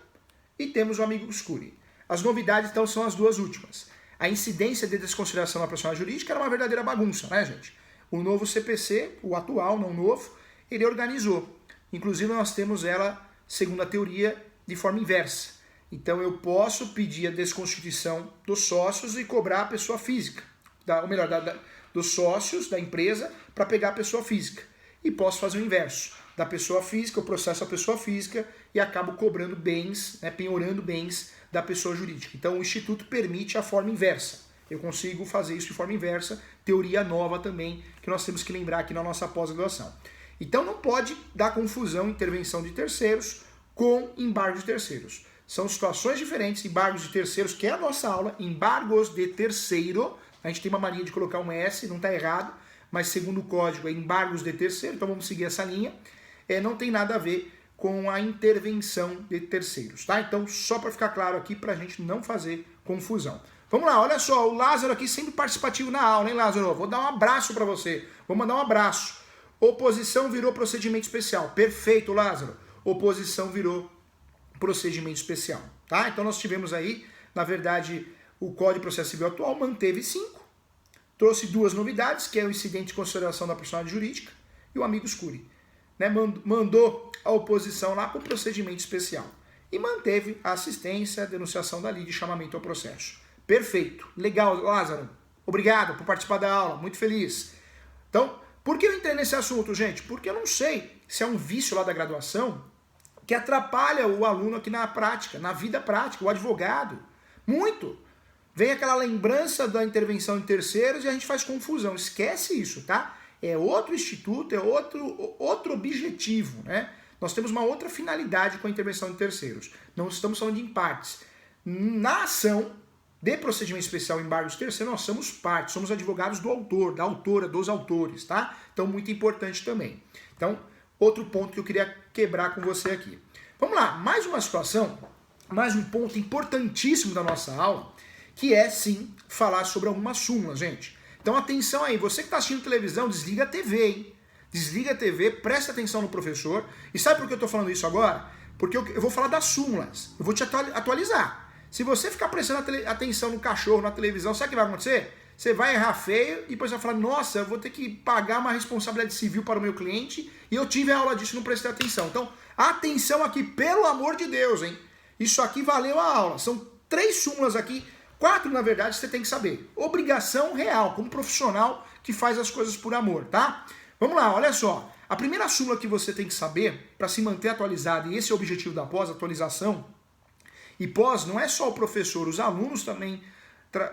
e temos o amicus curiae. As novidades, então, são as 2 últimas. A incidência de desconsideração da personalidade jurídica era uma verdadeira bagunça, né, gente? O novo CPC, o atual, não novo, ele organizou. Inclusive, nós temos ela, segundo a teoria, de forma inversa. Então, eu posso pedir a desconstituição dos sócios e cobrar a pessoa física. Ou melhor, dos sócios da empresa para pegar a pessoa física. E posso fazer o inverso. da pessoa física, eu processo a pessoa física e acabo cobrando bens, né, penhorando bens da pessoa jurídica. Então o Instituto permite a forma inversa. Eu consigo fazer isso de forma inversa, teoria nova também, que nós temos que lembrar aqui na nossa pós-graduação. Então não pode dar confusão intervenção de terceiros com embargo de terceiros. São situações diferentes, embargos de terceiros, que é a nossa aula, embargos de terceiro. A gente tem uma mania de colocar um S, não está errado, mas segundo o código é embargos de terceiro, então vamos seguir essa linha. Não tem nada a ver com a intervenção de terceiros, tá? Então, só para ficar claro aqui, para a gente não fazer confusão. Vamos lá, olha só, o Lázaro aqui sempre participativo na aula, hein, Lázaro? Vou dar um abraço para você, vou mandar um abraço. Oposição virou procedimento especial. Perfeito, Lázaro. Oposição virou procedimento especial, tá? Então nós tivemos aí, na verdade, o Código de Processo Civil atual manteve 5, trouxe 2 novidades, que é o incidente de consideração da personalidade jurídica e o amicus curiae, né? Mandou a oposição lá para o procedimento especial e manteve a assistência, a denunciação da lide e chamamento ao processo. Perfeito, legal, Lázaro. Obrigado por participar da aula, muito feliz. Então, por que eu entrei nesse assunto, gente? Porque eu não sei se é um vício lá da graduação que atrapalha o aluno aqui na prática, na vida prática, o advogado. Muito. Vem aquela lembrança da intervenção em terceiros e a gente faz confusão. Esquece isso, tá? É outro instituto, é outro objetivo, né? Nós temos uma outra finalidade com a intervenção em terceiros. Não estamos falando de empartes. Na ação de procedimento especial em embargo de terceiro, nós somos parte, somos advogados do autor, da autora, dos autores, tá? Então, muito importante também. Então, outro ponto que eu queria quebrar com você aqui. Vamos lá, mais uma situação, mais um ponto importantíssimo da nossa aula, que é, sim, falar sobre algumas súmulas, gente. Então, atenção aí, você que está assistindo televisão, desliga a TV, hein? Desliga a TV, presta atenção no professor. E sabe por que eu estou falando isso agora? Porque eu vou falar das súmulas, eu vou te atualizar. Se você ficar prestando atenção no cachorro, na televisão, sabe o que vai acontecer? Você vai errar feio e depois vai falar, nossa, eu vou ter que pagar uma responsabilidade civil para o meu cliente e eu tive a aula disso e não prestei atenção. Então, atenção aqui, pelo amor de Deus, hein? Isso aqui valeu a aula. São 3 súmulas aqui, 4 na verdade você tem que saber. Obrigação real, como profissional que faz as coisas por amor, tá? Vamos lá, olha só. A primeira súmula que você tem que saber para se manter atualizado, e esse é o objetivo da pós-atualização, e pós não é só o professor, os alunos também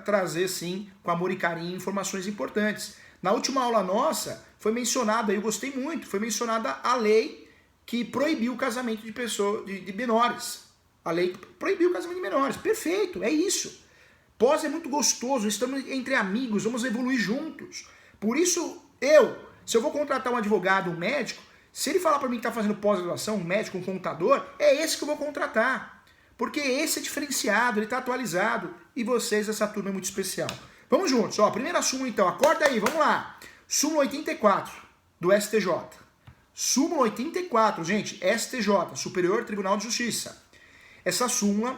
trazer, sim, com amor e carinho, informações importantes. Na última aula nossa, foi mencionada, eu gostei muito, foi mencionada a lei que proibiu o casamento de menores. A lei que proibiu o casamento de menores. Perfeito, é isso. Pós é muito gostoso, estamos entre amigos, vamos evoluir juntos. Por isso, se eu vou contratar um advogado, um médico, se ele falar para mim que está fazendo pós-graduação, um médico, um contador, é esse que eu vou contratar. Porque esse é diferenciado, ele está atualizado. E vocês, essa turma é muito especial. Vamos juntos, ó. Primeira súmula então, acorda aí, vamos lá. Súmula 84 do STJ. Súmula 84, gente, STJ, Superior Tribunal de Justiça. Essa súmula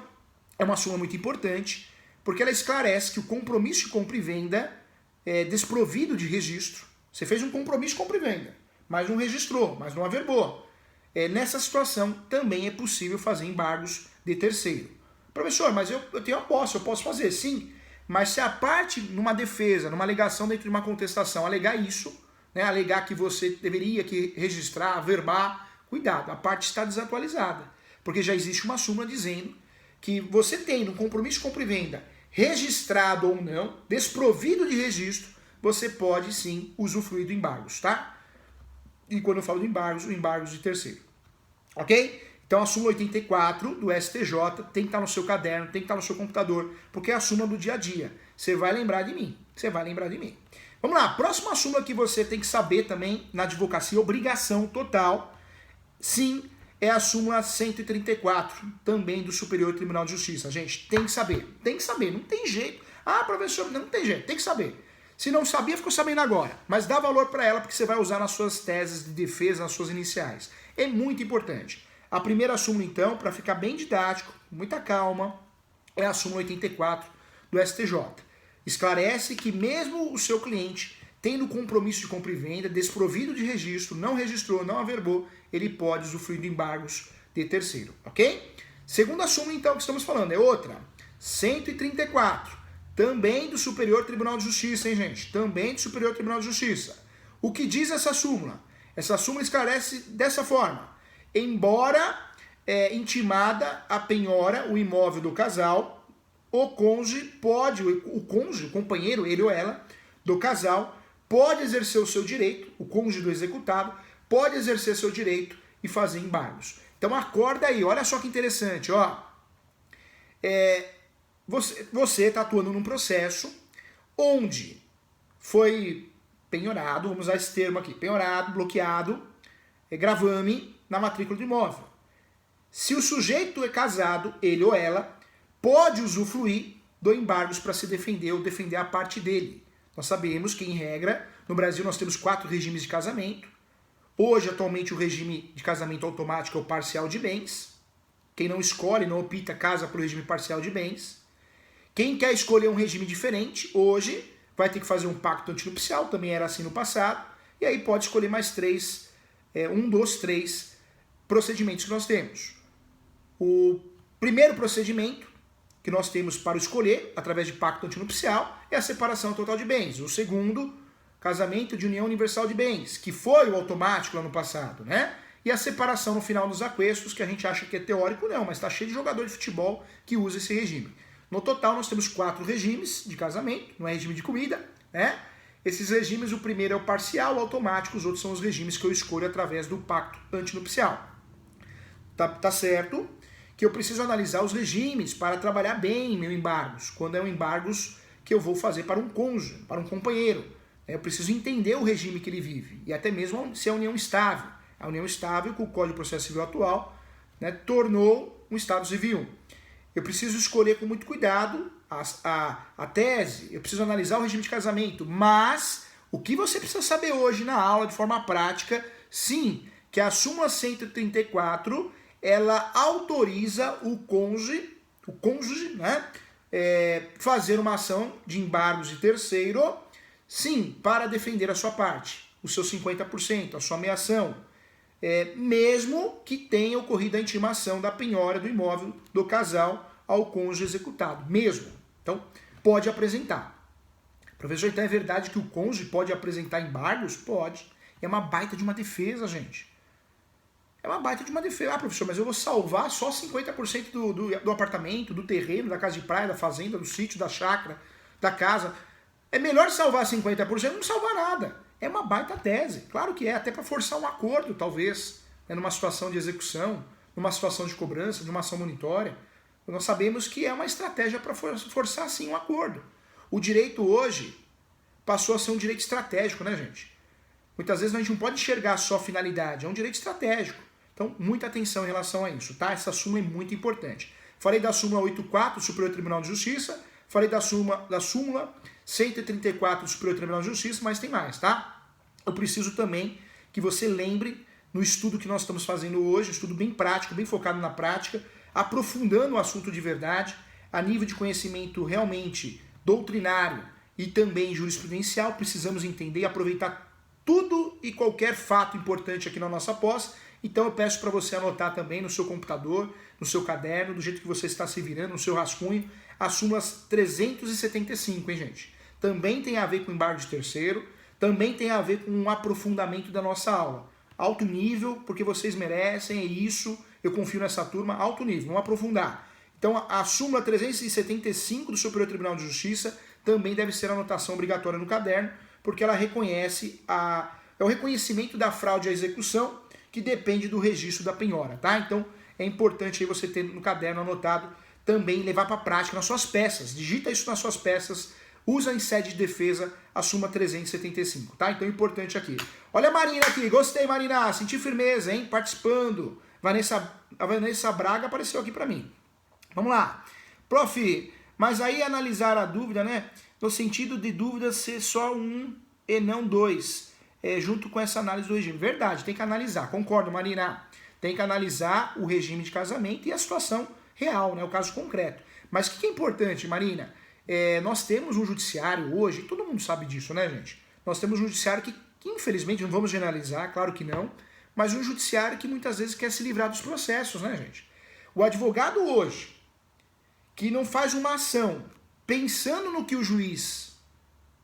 é uma súmula muito importante, porque ela esclarece que o compromisso de compra e venda é desprovido de registro. Você fez um compromisso de compra e venda, mas não registrou, mas não averbou. Nessa situação, também é possível fazer embargos de terceiro. Professor, mas eu tenho a posse, eu posso fazer, sim. Mas se a parte, numa defesa, numa alegação dentro de uma contestação, alegar isso, né, alegar que você deveria que registrar, averbar, cuidado, a parte está desatualizada. Porque já existe uma súmula dizendo que você tendo um compromisso de compra e venda, registrado ou não, desprovido de registro, você pode sim usufruir do embargos, tá? E quando eu falo de embargos de terceiro. Ok? Então a súmula 84 do STJ tem que estar no seu caderno, tem que estar no seu computador, porque é a súmula do dia a dia. Você vai lembrar de mim. Você vai lembrar de mim. Vamos lá, próxima súmula que você tem que saber também na advocacia, obrigação total, sim, é a súmula 134, também do Superior Tribunal de Justiça. Gente, tem que saber, não tem jeito. Ah, professor, não tem jeito, tem que saber. Se não sabia, ficou sabendo agora. Mas dá valor para ela, porque você vai usar nas suas teses de defesa, nas suas iniciais. É muito importante. A primeira súmula, então, para ficar bem didático, com muita calma, é a súmula 84 do STJ. Esclarece que mesmo o seu cliente, tendo compromisso de compra e venda, desprovido de registro, não registrou, não averbou, ele pode usufruir de embargos de terceiro, ok? Segunda súmula, então, que estamos falando, é outra. 134. Também do Superior Tribunal de Justiça, hein, gente? Também do Superior Tribunal de Justiça. O que diz essa súmula? Essa súmula esclarece dessa forma: embora intimada a penhora, o imóvel do casal, o cônjuge pode, o companheiro, ele ou ela, do casal, pode exercer o seu direito, o cônjuge do executado, pode exercer seu direito e fazer embargos. Então acorda aí, olha só que interessante, ó. Você está atuando num processo onde foi penhorado, vamos usar esse termo aqui, penhorado, bloqueado, gravame na matrícula do imóvel. Se o sujeito é casado, ele ou ela, pode usufruir do embargos para se defender ou defender a parte dele. Nós sabemos que, em regra, no Brasil nós temos 4 regimes de casamento. Hoje, atualmente, o regime de casamento automático é o parcial de bens. Quem não escolhe, não opta, casa pelo regime parcial de bens. Quem quer escolher um regime diferente, hoje, vai ter que fazer um pacto antinupcial, também era assim no passado, e aí pode escolher mais 3, um dos 3 procedimentos que nós temos. O primeiro procedimento que nós temos para escolher, através de pacto antinupcial, é a separação total de bens. O segundo, casamento de união universal de bens, que foi o automático lá no passado, né? E a separação no final dos aquestos, que a gente acha que é teórico, não, mas está cheio de jogador de futebol que usa esse regime. No total, nós temos 4 regimes de casamento, não é regime de comida, né? Esses regimes, o primeiro é o parcial, o automático, os outros são os regimes que eu escolho através do pacto antinupcial. Tá certo que eu preciso analisar os regimes para trabalhar bem meu embargos, quando é um embargos que eu vou fazer para um cônjuge, para um companheiro. Eu preciso entender o regime que ele vive, e até mesmo se é a união estável. A união estável, que o Código de Processo Civil atual, né, tornou um Estado civil. Eu preciso escolher com muito cuidado a tese, eu preciso analisar o regime de casamento, mas o que você precisa saber hoje na aula, de forma prática, sim, que a súmula 134, ela autoriza o cônjuge, né, fazer uma ação de embargos de terceiro, sim, para defender a sua parte, o seu 50%, a sua meação, mesmo que tenha ocorrido a intimação da penhora do imóvel do casal ao cônjuge executado, mesmo. Então, pode apresentar. Professor, então é verdade que o cônjuge pode apresentar embargos? Pode. É uma baita de uma defesa, gente. É uma baita de uma defesa. Ah, professor, mas eu vou salvar só 50% do apartamento, do terreno, da casa de praia, da fazenda, do sítio, da chácara, da casa. É melhor salvar 50% do que não salvar nada. É uma baita tese. Claro que é, até para forçar um acordo, talvez, né, numa situação de execução, numa situação de cobrança, de uma ação monitória. Nós sabemos que é uma estratégia para forçar, sim, um acordo. O direito hoje passou a ser um direito estratégico, né, gente? Muitas vezes a gente não pode enxergar só finalidade, é um direito estratégico. Então, muita atenção em relação a isso, tá? Essa súmula é muito importante. Falei da súmula 84 do Superior Tribunal de Justiça, falei da súmula 134 do Superior Tribunal de Justiça, mas tem mais, tá? Eu preciso também que você lembre no estudo que nós estamos fazendo hoje, um estudo bem prático, bem focado na prática, aprofundando o assunto de verdade, a nível de conhecimento realmente doutrinário e também jurisprudencial. Precisamos entender e aproveitar tudo e qualquer fato importante aqui na nossa pós. Então eu peço para você anotar também no seu computador, no seu caderno, do jeito que você está se virando, no seu rascunho, as súmulas 375, hein, gente? Também tem a ver com embargo de terceiro, também tem a ver com um aprofundamento da nossa aula. Alto nível, porque vocês merecem, é isso, eu confio nessa turma, alto nível, vamos aprofundar. Então a súmula 375 do Superior Tribunal de Justiça também deve ser anotação obrigatória no caderno, porque ela reconhece é o reconhecimento da fraude à execução, que depende do registro da penhora, tá? Então é importante aí você ter no caderno anotado, também levar para a prática nas suas peças, digita isso nas suas peças, usa em sede de defesa a súmula 375, tá? Então é importante aqui. Olha a Marina aqui, gostei, Marina, senti firmeza, hein? Participando. A Vanessa Braga apareceu aqui para mim. Vamos lá. Prof, mas aí analisar a dúvida, né? No sentido de dúvida ser só um e não dois, junto com essa análise do regime. Verdade, tem que analisar, concordo, Marina. Tem que analisar o regime de casamento e a situação real, né? O caso concreto. Mas o que é importante, Marina? Nós temos um judiciário hoje, todo mundo sabe disso, né, gente? Nós temos um judiciário que infelizmente, não vamos generalizar, claro que não, mas um judiciário que muitas vezes quer se livrar dos processos, né, gente? O advogado hoje, que não faz uma ação pensando no que o juiz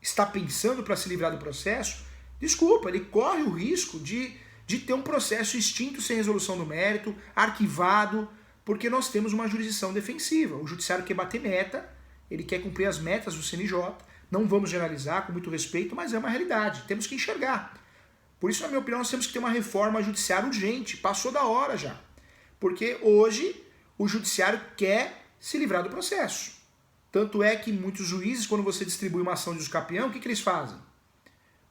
está pensando para se livrar do processo, Desculpa, ele corre o risco de ter um processo extinto sem resolução do mérito, arquivado, porque nós temos uma jurisdição defensiva. O judiciário quer bater meta, ele quer cumprir as metas do CNJ, não vamos generalizar com muito respeito, mas é uma realidade, temos que enxergar. Por isso, na minha opinião, nós temos que ter uma reforma judiciária urgente, passou da hora já. Porque hoje o judiciário quer se livrar do processo. Tanto é que muitos juízes, quando você distribui uma ação de usucapião, o que eles fazem?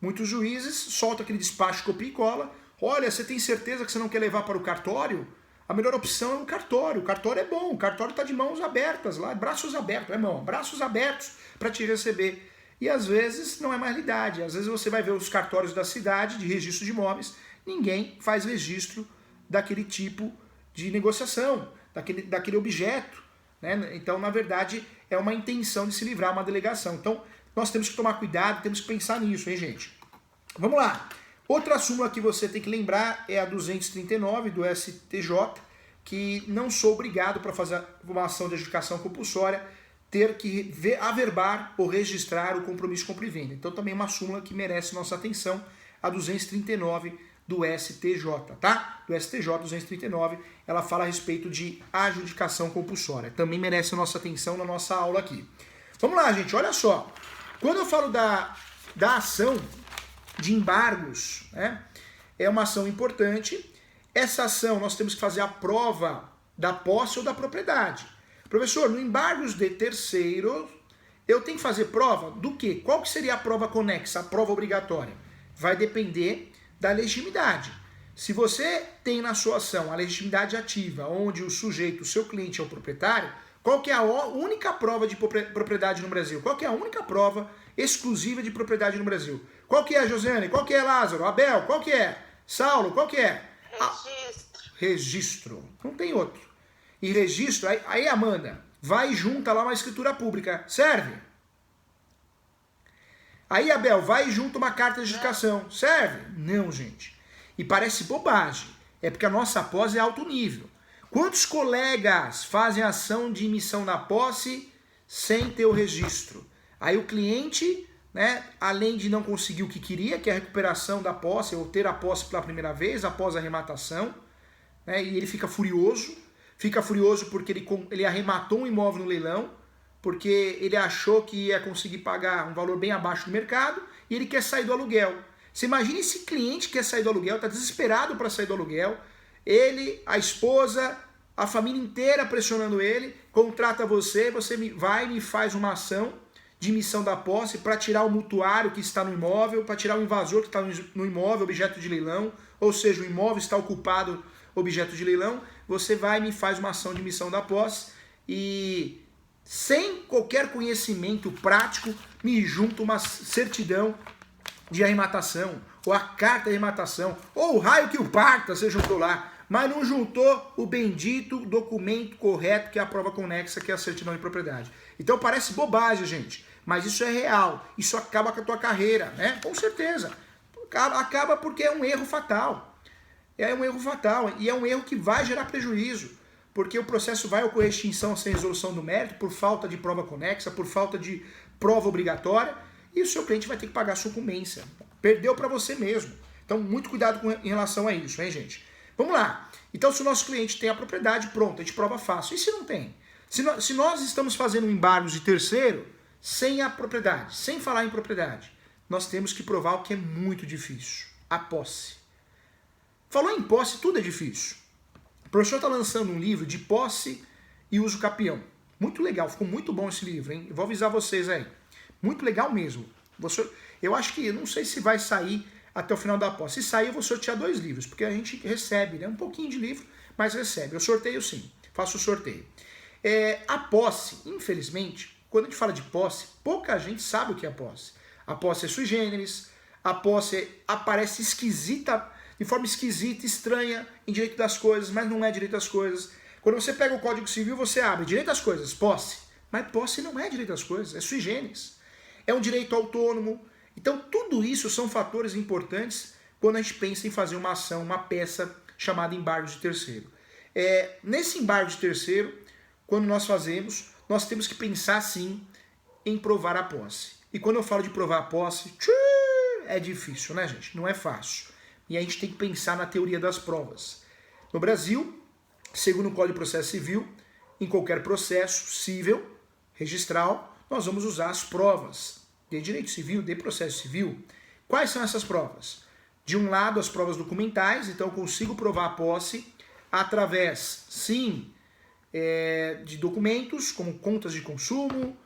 Muitos juízes soltam aquele despacho copia e cola. Olha, você tem certeza que você não quer levar para o cartório? A melhor opção é o cartório. O cartório é bom, o cartório está de mãos abertas lá, braços abertos, braços abertos para te receber. E às vezes não é mais realidade. Às vezes você vai ver os cartórios da cidade de registro de imóveis, ninguém faz registro daquele tipo de negociação, daquele objeto, né? Então, na verdade, é uma intenção de se livrar, uma delegação. Então, nós temos que tomar cuidado, temos que pensar nisso, hein, gente? Vamos lá. Outra súmula que você tem que lembrar é a 239 do STJ, que não sou obrigado para fazer uma ação de adjudicação compulsória ter que averbar ou registrar o compromisso de compra e venda. Então também é uma súmula que merece nossa atenção, a 239 do STJ, tá? Do STJ 239, ela fala a respeito de adjudicação compulsória. Também merece a nossa atenção na nossa aula aqui. Vamos lá, gente, olha só. Quando eu falo da ação de embargos, né, é uma ação importante. Essa ação nós temos que fazer a prova da posse ou da propriedade. Professor, no embargos de terceiros, eu tenho que fazer prova do quê? Qual que seria a prova conexa, a prova obrigatória? Vai depender da legitimidade. Se você tem na sua ação a legitimidade ativa, onde o sujeito, o seu cliente é o proprietário, qual que é a única prova de propriedade no Brasil? Qual que é a única prova exclusiva de propriedade no Brasil? Qual que é, Josiane? Qual que é, Lázaro? Abel? Qual que é? Saulo? Qual que é? Registro. Registro. Não tem outro. E registro, aí Amanda, vai e junta lá uma escritura pública. Serve? Aí, Abel, vai e junta uma carta de adjudicação. Serve? Não, gente. E parece bobagem. É porque a nossa posse é alto nível. Quantos colegas fazem ação de emissão da posse sem ter o registro? Aí o cliente, né, além de não conseguir o que queria, que é a recuperação da posse, ou ter a posse pela primeira vez após a arrematação, né, e ele fica furioso porque ele arrematou um imóvel no leilão, porque ele achou que ia conseguir pagar um valor bem abaixo do mercado, e ele quer sair do aluguel. Você imagina esse cliente que quer sair do aluguel, está desesperado para sair do aluguel, ele, a esposa, a família inteira pressionando ele, contrata você vai e me faz uma ação de emissão da posse para tirar o mutuário que está no imóvel, para tirar o invasor que está no imóvel, objeto de leilão, ou seja, o imóvel está ocupado, objeto de leilão, você vai e me faz uma ação de emissão da posse e, sem qualquer conhecimento prático, me junta uma certidão de arrematação, ou a carta de arrematação, ou o raio que o parta, você juntou lá, mas não juntou o bendito documento correto, que é a prova conexa, que é a certidão de propriedade. Então parece bobagem, gente, mas isso é real, isso acaba com a tua carreira, né? Com certeza. Acaba porque é um erro fatal. É um erro fatal, e é um erro que vai gerar prejuízo, porque o processo vai ocorrer extinção sem resolução do mérito, por falta de prova conexa, por falta de prova obrigatória, e o seu cliente vai ter que pagar a sucumbência. Perdeu para você mesmo. Então, muito cuidado em relação a isso, hein, gente? Vamos lá. Então, se o nosso cliente tem a propriedade, pronto, a gente prova fácil. E se não tem? Se nós estamos fazendo embargos de terceiro, sem a propriedade, sem falar em propriedade, nós temos que provar o que é muito difícil, a posse. Falou em posse, tudo é difícil. O professor está lançando um livro de posse e uso capião. Muito legal, ficou muito bom esse livro, hein? Eu vou avisar vocês aí. Muito legal mesmo. Eu acho que, não sei se vai sair até o final da posse. Se sair, eu vou sortear 2 livros, porque a gente recebe, né? Um pouquinho de livro, mas recebe. Eu sorteio sim, faço o sorteio. A posse, infelizmente, quando a gente fala de posse, pouca gente sabe o que é a posse. A posse é sui generis, a posse aparece esquisita, de forma esquisita, estranha, em direito das coisas, mas não é direito das coisas. Quando você pega o Código Civil, você abre direito das coisas, posse. Mas posse não é direito das coisas, é sui generis. É um direito autônomo. Então, tudo isso são fatores importantes quando a gente pensa em fazer uma ação, uma peça chamada embargo de terceiro. Nesse embargo de terceiro, quando nós fazemos, nós temos que pensar, sim, em provar a posse. E quando eu falo de provar a posse, é difícil, né, gente? Não é fácil. E a gente tem que pensar na teoria das provas. No Brasil, segundo o Código de Processo Civil, em qualquer processo civil, registral, nós vamos usar as provas de direito civil, de processo civil. Quais são essas provas? De um lado, as provas documentais, então eu consigo provar a posse através, sim, de documentos, como contas de consumo,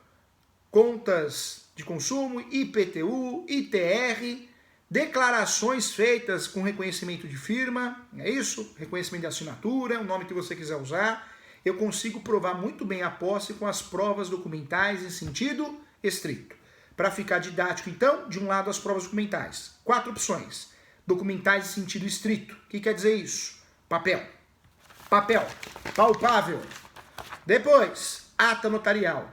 IPTU, ITR, declarações feitas com reconhecimento de firma, é isso? Reconhecimento de assinatura, o nome que você quiser usar. Eu consigo provar muito bem a posse com as provas documentais em sentido estrito. Para ficar didático, então, de um lado as provas documentais. 4 opções. Documentais em sentido estrito. O que quer dizer isso? Papel. Papel. Palpável. Depois, ata notarial.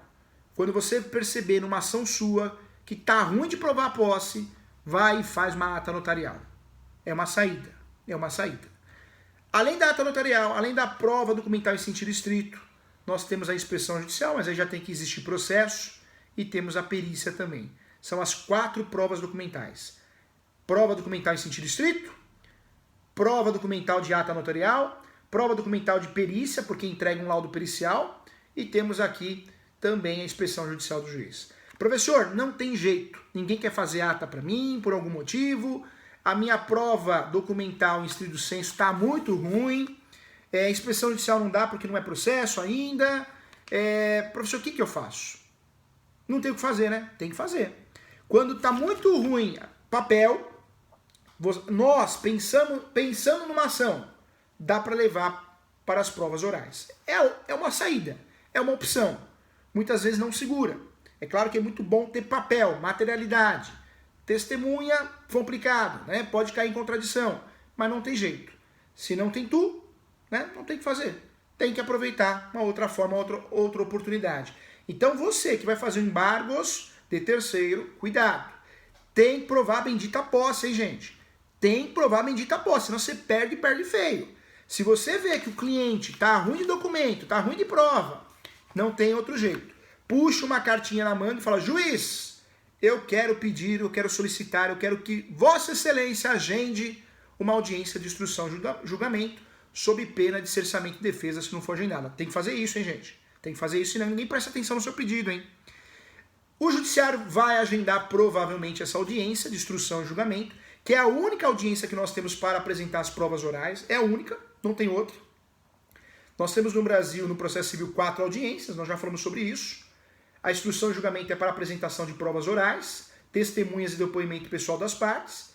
Quando você perceber numa ação sua que tá ruim de provar a posse, vai e faz uma ata notarial. É uma saída. É uma saída. Além da ata notarial, além da prova documental em sentido estrito, nós temos a inspeção judicial, mas aí já tem que existir processo, e temos a perícia também. São as 4 provas documentais. Prova documental em sentido estrito, prova documental de ata notarial, prova documental de perícia, porque entrega um laudo pericial, e temos aqui também a inspeção judicial do juiz. Professor, não tem jeito, ninguém quer fazer ata para mim, por algum motivo, a minha prova documental em estrito sensu está muito ruim, inspeção judicial não dá porque não é processo ainda, professor, o que eu faço? Não tem o que fazer, né? Tem que fazer. Quando está muito ruim papel, nós pensando numa ação, dá para levar para as provas orais. É uma saída, é uma opção. Muitas vezes não segura. É claro que é muito bom ter papel, materialidade. Testemunha complicado, né? Pode cair em contradição, mas não tem jeito. Se não tem tu, né? Não tem o que fazer. Tem que aproveitar uma outra forma, outra oportunidade. Então você que vai fazer embargos de terceiro, cuidado. Tem que provar a bendita posse, hein, gente? Tem que provar a bendita posse, senão você perde e perde feio. Se você vê que o cliente tá ruim de documento, tá ruim de prova, não tem outro jeito. Puxa uma cartinha na manga e fala, juiz, eu quero pedir, eu quero solicitar, eu quero que Vossa Excelência agende uma audiência de instrução e julgamento sob pena de cerceamento de defesa se não for agendada. Tem que fazer isso, hein, gente? Tem que fazer isso, senão ninguém presta atenção no seu pedido, hein? O judiciário vai agendar provavelmente essa audiência de instrução e julgamento, que é a única audiência que nós temos para apresentar as provas orais, é a única, não tem outra. Nós temos no Brasil, no processo civil, 4 audiências, nós já falamos sobre isso. A instrução e julgamento é para apresentação de provas orais, testemunhas e depoimento pessoal das partes.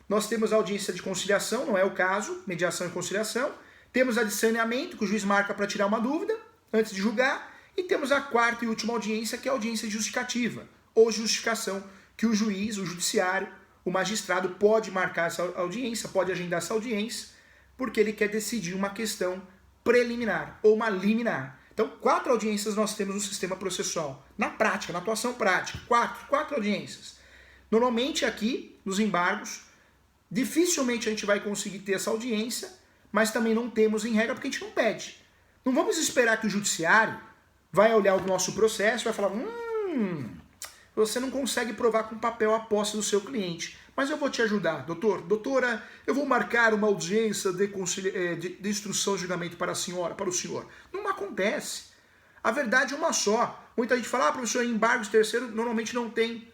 Nós temos a audiência de conciliação, não é o caso, mediação e conciliação. Temos a de saneamento, que o juiz marca para tirar uma dúvida antes de julgar. E temos a 4ª e última audiência, que é a audiência justificativa, ou justificação, que o juiz, o judiciário, o magistrado pode marcar essa audiência, pode agendar essa audiência, porque ele quer decidir uma questão preliminar ou uma liminar. Então, 4 audiências nós temos no sistema processual. Na prática, na atuação prática, 4 audiências. Normalmente aqui, nos embargos, dificilmente a gente vai conseguir ter essa audiência, mas também não temos em regra porque a gente não pede. Não vamos esperar que o judiciário vai olhar o nosso processo e vai falar, você não consegue provar com papel a posse do seu cliente, mas eu vou te ajudar, doutora, eu vou marcar uma audiência de instrução e julgamento para a senhora, para o senhor. Não acontece. A verdade é uma só. Muita gente fala, professor, em embargos terceiros normalmente não tem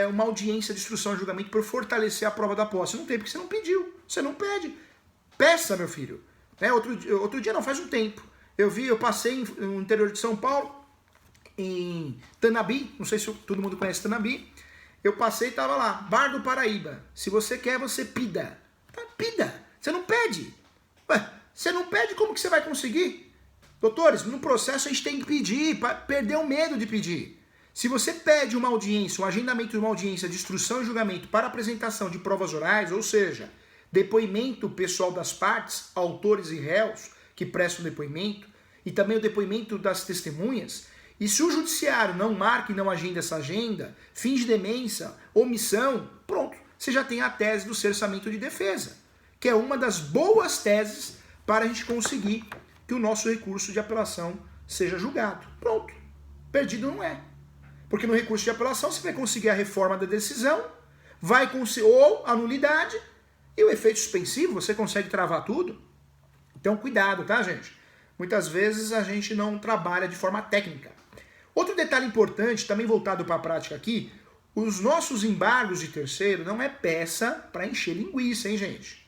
uma audiência de instrução e julgamento para fortalecer a prova da posse. Não tem, porque você não pediu, você não pede. Peça, meu filho. Outro dia não, faz um tempo. Eu passei no interior de São Paulo, em Tanabi, não sei se todo mundo conhece Tanabi, eu passei e estava lá, Bar do Paraíba, se você quer, você pida. Pida, você não pede. Ué, você não pede, como que você vai conseguir? Doutores, no processo a gente tem que pedir, perder o medo de pedir. Se você pede uma audiência, um agendamento de uma audiência de instrução e julgamento para apresentação de provas orais, ou seja, depoimento pessoal das partes, autores e réus, que prestam depoimento, e também o depoimento das testemunhas, e se o judiciário não marca e não agenda essa agenda, finge demência, omissão, pronto, você já tem a tese do cerceamento de defesa, que é uma das boas teses para a gente conseguir que o nosso recurso de apelação seja julgado. Pronto, perdido não é. Porque no recurso de apelação você vai conseguir a reforma da decisão, ou a nulidade e o efeito suspensivo, você consegue travar tudo. Então cuidado, tá, gente? Muitas vezes a gente não trabalha de forma técnica. Outro detalhe importante, também voltado para a prática aqui, os nossos embargos de terceiro não é peça para encher linguiça, hein, gente?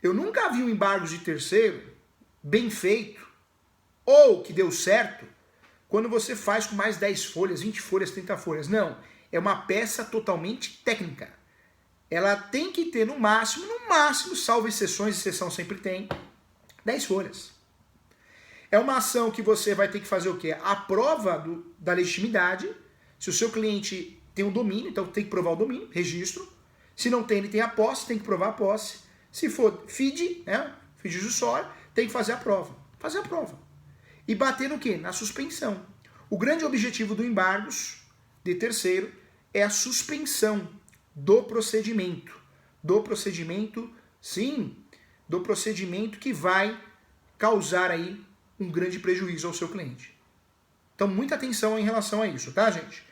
Eu nunca vi um embargo de terceiro bem feito ou que deu certo quando você faz com mais 10 folhas, 20 folhas, 30 folhas. Não, é uma peça totalmente técnica. Ela tem que ter no máximo, salvo exceções, exceção sempre tem, 10 folhas. É uma ação que você vai ter que fazer o quê? A prova da legitimidade. Se o seu cliente tem um domínio, então tem que provar o domínio, registro. Se não tem, ele tem a posse, tem que provar a posse. Se for FID, né, fidejussório, tem que fazer a prova. Fazer a prova. E bater no quê? Na suspensão. O grande objetivo do embargos de terceiro é a suspensão do procedimento. Do procedimento, sim, do procedimento que vai causar aí um grande prejuízo ao seu cliente. Então, muita atenção em relação a isso, tá, gente?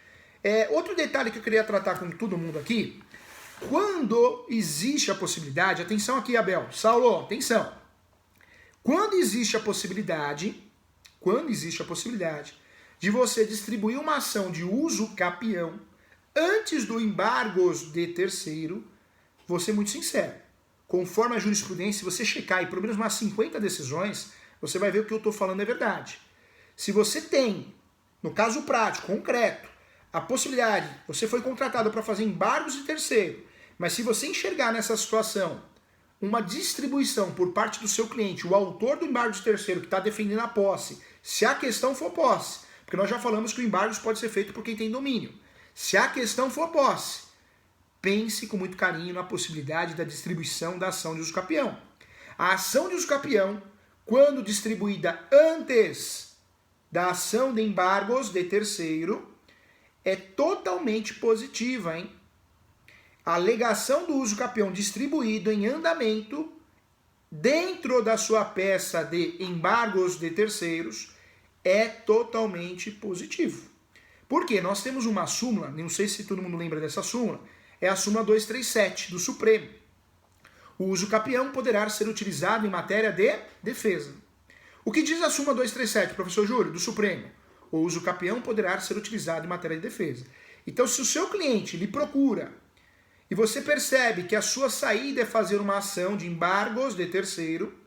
Outro detalhe que eu queria tratar com todo mundo aqui, quando existe a possibilidade, atenção aqui, Abel, Saulo, atenção. Quando existe a possibilidade de você distribuir uma ação de uso capião antes do embargos de terceiro, vou ser muito sincero, conforme a jurisprudência, se você checar aí pelo menos umas 50 decisões, você vai ver que o que eu estou falando é verdade. Se você tem, no caso prático, concreto, a possibilidade, você foi contratado para fazer embargos de terceiro, mas se você enxergar nessa situação uma distribuição por parte do seu cliente, o autor do embargo de terceiro que está defendendo a posse, se a questão for posse, porque nós já falamos que o embargo pode ser feito por quem tem domínio, se a questão for posse, pense com muito carinho na possibilidade da distribuição da ação de uso capião. A ação de uso capião, quando distribuída antes da ação de embargos de terceiro, é totalmente positiva, hein? A alegação do uso capião distribuído em andamento dentro da sua peça de embargos de terceiros é totalmente positivo. Por quê? Nós temos uma súmula, não sei se todo mundo lembra dessa súmula, é a súmula 237 do Supremo. O uso capião poderá ser utilizado em matéria de defesa. O que diz a súmula 237, professor Júlio, do Supremo? O uso capião poderá ser utilizado em matéria de defesa. Então, se o seu cliente lhe procura e você percebe que a sua saída é fazer uma ação de embargos de terceiro,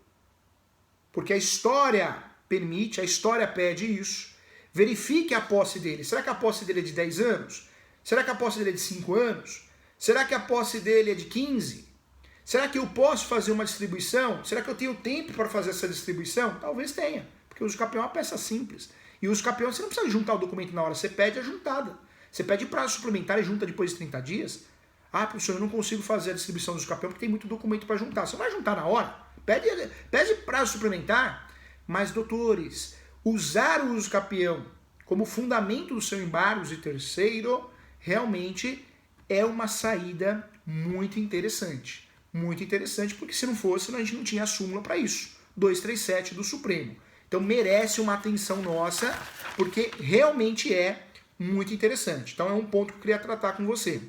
porque a história permite, a história pede isso, verifique a posse dele. Será que a posse dele é de 10 anos? Será que a posse dele é de 5 anos? Será que a posse dele é de 15? Será que eu posso fazer uma distribuição? Será que eu tenho tempo para fazer essa distribuição? Talvez tenha, porque o uso capião é uma peça simples. E o uso capião você não precisa juntar o documento na hora, você pede a juntada. Você pede prazo suplementar e junta depois de 30 dias. Ah, professor, eu não consigo fazer a distribuição do uso capião porque tem muito documento para juntar. Você vai juntar na hora, pede prazo suplementar. Mas, doutores, usar o uso capião como fundamento do seu embargo de terceiro realmente é uma saída muito interessante. Muito interessante, porque se não fosse, a gente não tinha a súmula para isso. 237 do Supremo. Então merece uma atenção nossa, porque realmente é muito interessante. Então é um ponto que eu queria tratar com você.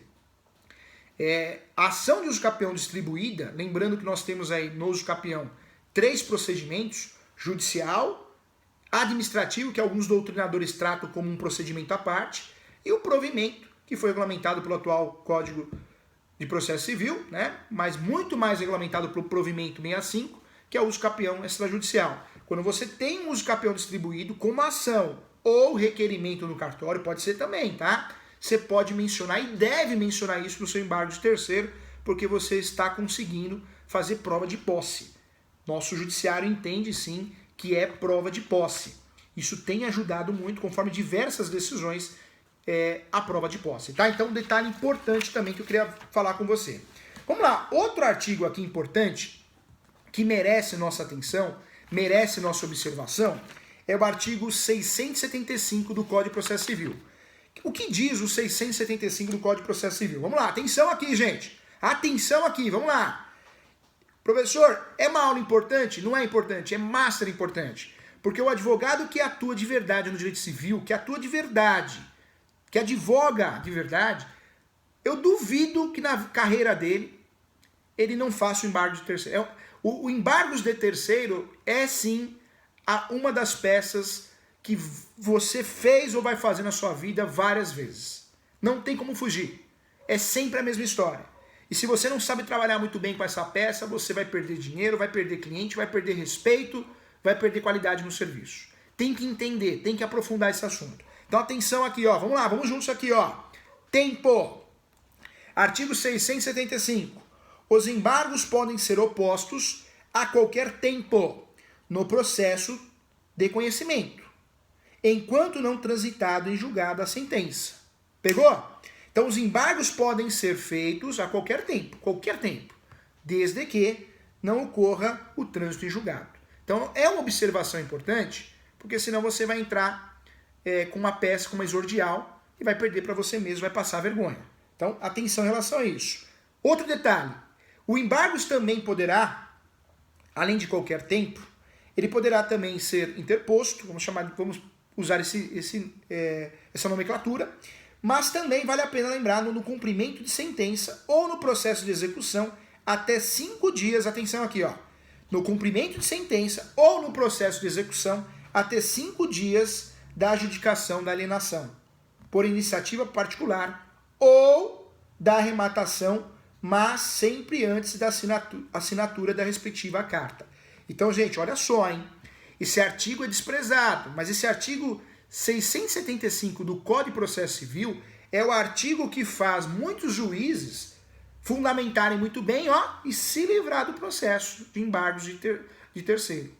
A ação de uso capião distribuída, lembrando que nós temos aí no uso capião 3 procedimentos: judicial, administrativo, que alguns doutrinadores tratam como um procedimento à parte, e o provimento, que foi regulamentado pelo atual Código de Processo Civil, né? Mas muito mais regulamentado pelo provimento 65, que é o uso capião extrajudicial. Quando você tem um uso capião distribuído com uma ação ou requerimento no cartório, pode ser também, tá? Você pode mencionar e deve mencionar isso no seu embargo de terceiro, porque você está conseguindo fazer prova de posse. Nosso judiciário entende sim que é prova de posse. Isso tem ajudado muito, conforme diversas decisões, a prova de posse, tá? Então um detalhe importante também que eu queria falar com você. Vamos lá, outro artigo aqui importante, que merece nossa atenção, merece nossa observação, é o artigo 675 do Código de Processo Civil. O que diz o 675 do Código de Processo Civil? Vamos lá, atenção aqui, gente. Atenção aqui, vamos lá. Professor, é uma aula importante? Não é importante, é master importante. Porque o advogado que atua de verdade no direito civil, que atua de verdade, que advoga de verdade, eu duvido que na carreira dele ele não faça o embargo de terceiro. O embargos de terceiro é sim uma das peças que você fez ou vai fazer na sua vida várias vezes. Não tem como fugir. É sempre a mesma história. E se você não sabe trabalhar muito bem com essa peça, você vai perder dinheiro, vai perder cliente, vai perder respeito, vai perder qualidade no serviço. Tem que entender, tem que aprofundar esse assunto. Então atenção aqui, ó. Vamos lá, vamos juntos aqui, ó. Tempo. Artigo 675. Os embargos podem ser opostos a qualquer tempo no processo de conhecimento, enquanto não transitado em julgado a sentença. Pegou? Então os embargos podem ser feitos a qualquer tempo, desde que não ocorra o trânsito em julgado. Então é uma observação importante, porque senão você vai entrar com uma peça, com uma exordial, e vai perder para você mesmo, vai passar vergonha. Então atenção em relação a isso. Outro detalhe, o embargos também poderá, além de qualquer tempo, ele poderá também ser interposto, vamos usar essa nomenclatura, mas também vale a pena lembrar no cumprimento de sentença ou no processo de execução até 5 dias, atenção aqui, ó, no cumprimento de sentença ou no processo de execução até 5 dias da adjudicação da alienação, por iniciativa particular ou da arrematação, mas sempre antes da assinatura da respectiva carta. Então, gente, olha só, hein? Esse artigo é desprezado, mas esse artigo 675 do Código de Processo Civil é o artigo que faz muitos juízes fundamentarem muito bem, ó, e se livrar do processo de embargos de terceiro.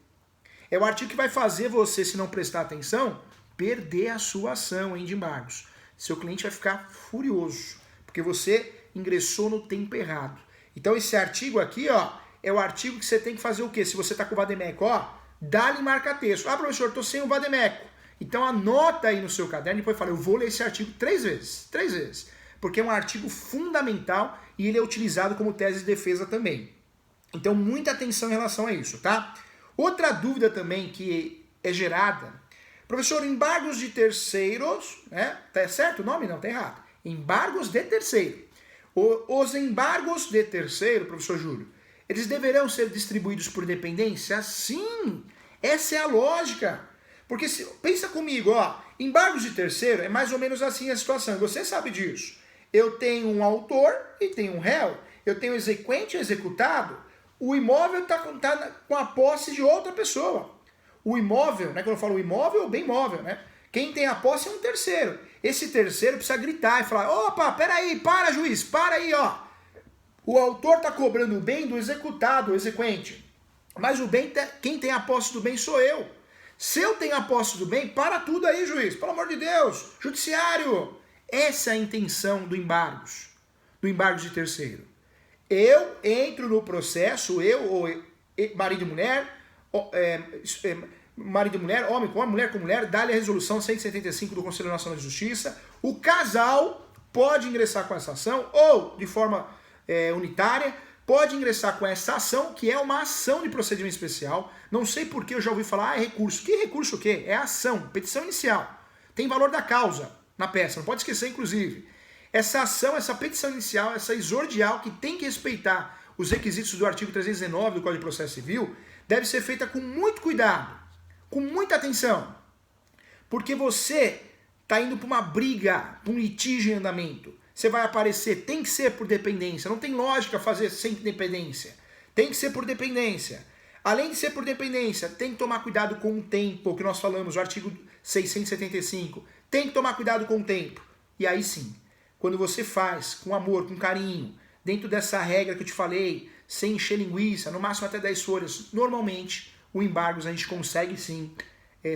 É o artigo que vai fazer você, se não prestar atenção, perder a sua ação de embargos. Seu cliente vai ficar furioso, porque você ingressou no tempo errado. Então esse artigo aqui, ó, é o artigo que você tem que fazer o quê? Se você está com o vademécum, ó, dá-lhe marca-texto. Ah, professor, estou sem o vademécum. Então anota aí no seu caderno e depois fala, eu vou ler esse artigo 3 vezes. Porque é um artigo fundamental e ele é utilizado como tese de defesa também. Então muita atenção em relação a isso, tá? Outra dúvida também que é gerada, professor, embargos de terceiros, né? Tá certo o nome? Não, tá errado. Embargos de terceiro. Os embargos de terceiro, professor Júlio, eles deverão ser distribuídos por dependência? Sim, essa é a lógica. Porque, pensa comigo, ó, embargos de terceiro é mais ou menos assim a situação, você sabe disso. Eu tenho um autor e tenho um réu, eu tenho exequente e executado, o imóvel está com a posse de outra pessoa. O imóvel, né, quando eu falo imóvel, é o bem móvel, né? Quem tem a posse é um terceiro. Esse terceiro precisa gritar e falar, opa, peraí, para juiz, para aí, ó. O autor está cobrando o bem do executado, o exequente. Mas o bem, quem tem a posse do bem sou eu. Se eu tenho a posse do bem, para tudo aí, juiz. Pelo amor de Deus, judiciário. Essa é a intenção do embargos de terceiro. Eu entro no processo, eu ou marido e mulher, marido e mulher, homem com homem, mulher com mulher, dá-lhe a resolução 175 do Conselho Nacional de Justiça. O casal pode ingressar com essa ação ou de forma unitária, pode ingressar com essa ação, que é uma ação de procedimento especial. Não sei por que eu já ouvi falar, é recurso. Que recurso o quê? É ação, petição inicial. Tem valor da causa na peça, não pode esquecer, inclusive. Essa ação, essa petição inicial, essa exordial, que tem que respeitar os requisitos do artigo 319 do Código de Processo Civil, deve ser feita com muito cuidado, com muita atenção. Porque você está indo para uma briga, para um litígio em andamento. Você vai aparecer, tem que ser por dependência, não tem lógica fazer sem dependência. Tem que ser por dependência. Além de ser por dependência, tem que tomar cuidado com o tempo, que nós falamos, o artigo 675. Tem que tomar cuidado com o tempo. E aí sim, quando você faz com amor, com carinho, dentro dessa regra que eu te falei, sem encher linguiça, no máximo até 10 folhas, normalmente o embargos a gente consegue sim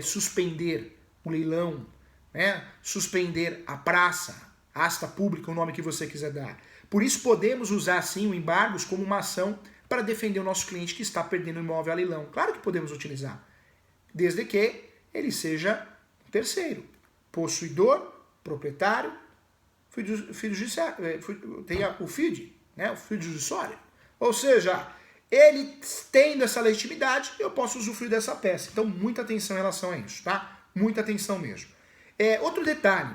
suspender o leilão, né? Suspender a praça, asta pública, o nome que você quiser dar. Por isso podemos usar sim o embargos como uma ação para defender o nosso cliente que está perdendo o imóvel a leilão. Claro que podemos utilizar, desde que ele seja terceiro, possuidor, proprietário, tenha o FID, né, o FID judiciário. Ou seja, ele tendo essa legitimidade, eu posso usufruir dessa peça. Então, muita atenção em relação a isso, tá? Muita atenção mesmo. Outro detalhe,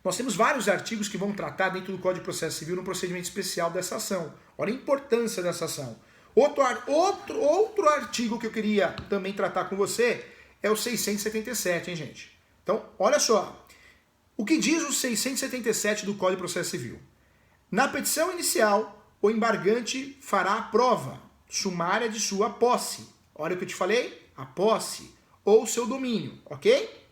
Nós temos vários artigos que vão tratar dentro do Código de Processo Civil no procedimento especial dessa ação. Olha a importância dessa ação. Outro artigo que eu queria também tratar com você é o 677, hein, gente? Então, olha só. O que diz o 677 do Código de Processo Civil? Na petição inicial, o embargante fará a prova sumária de sua posse. Olha o que eu te falei? A posse ou seu domínio, ok?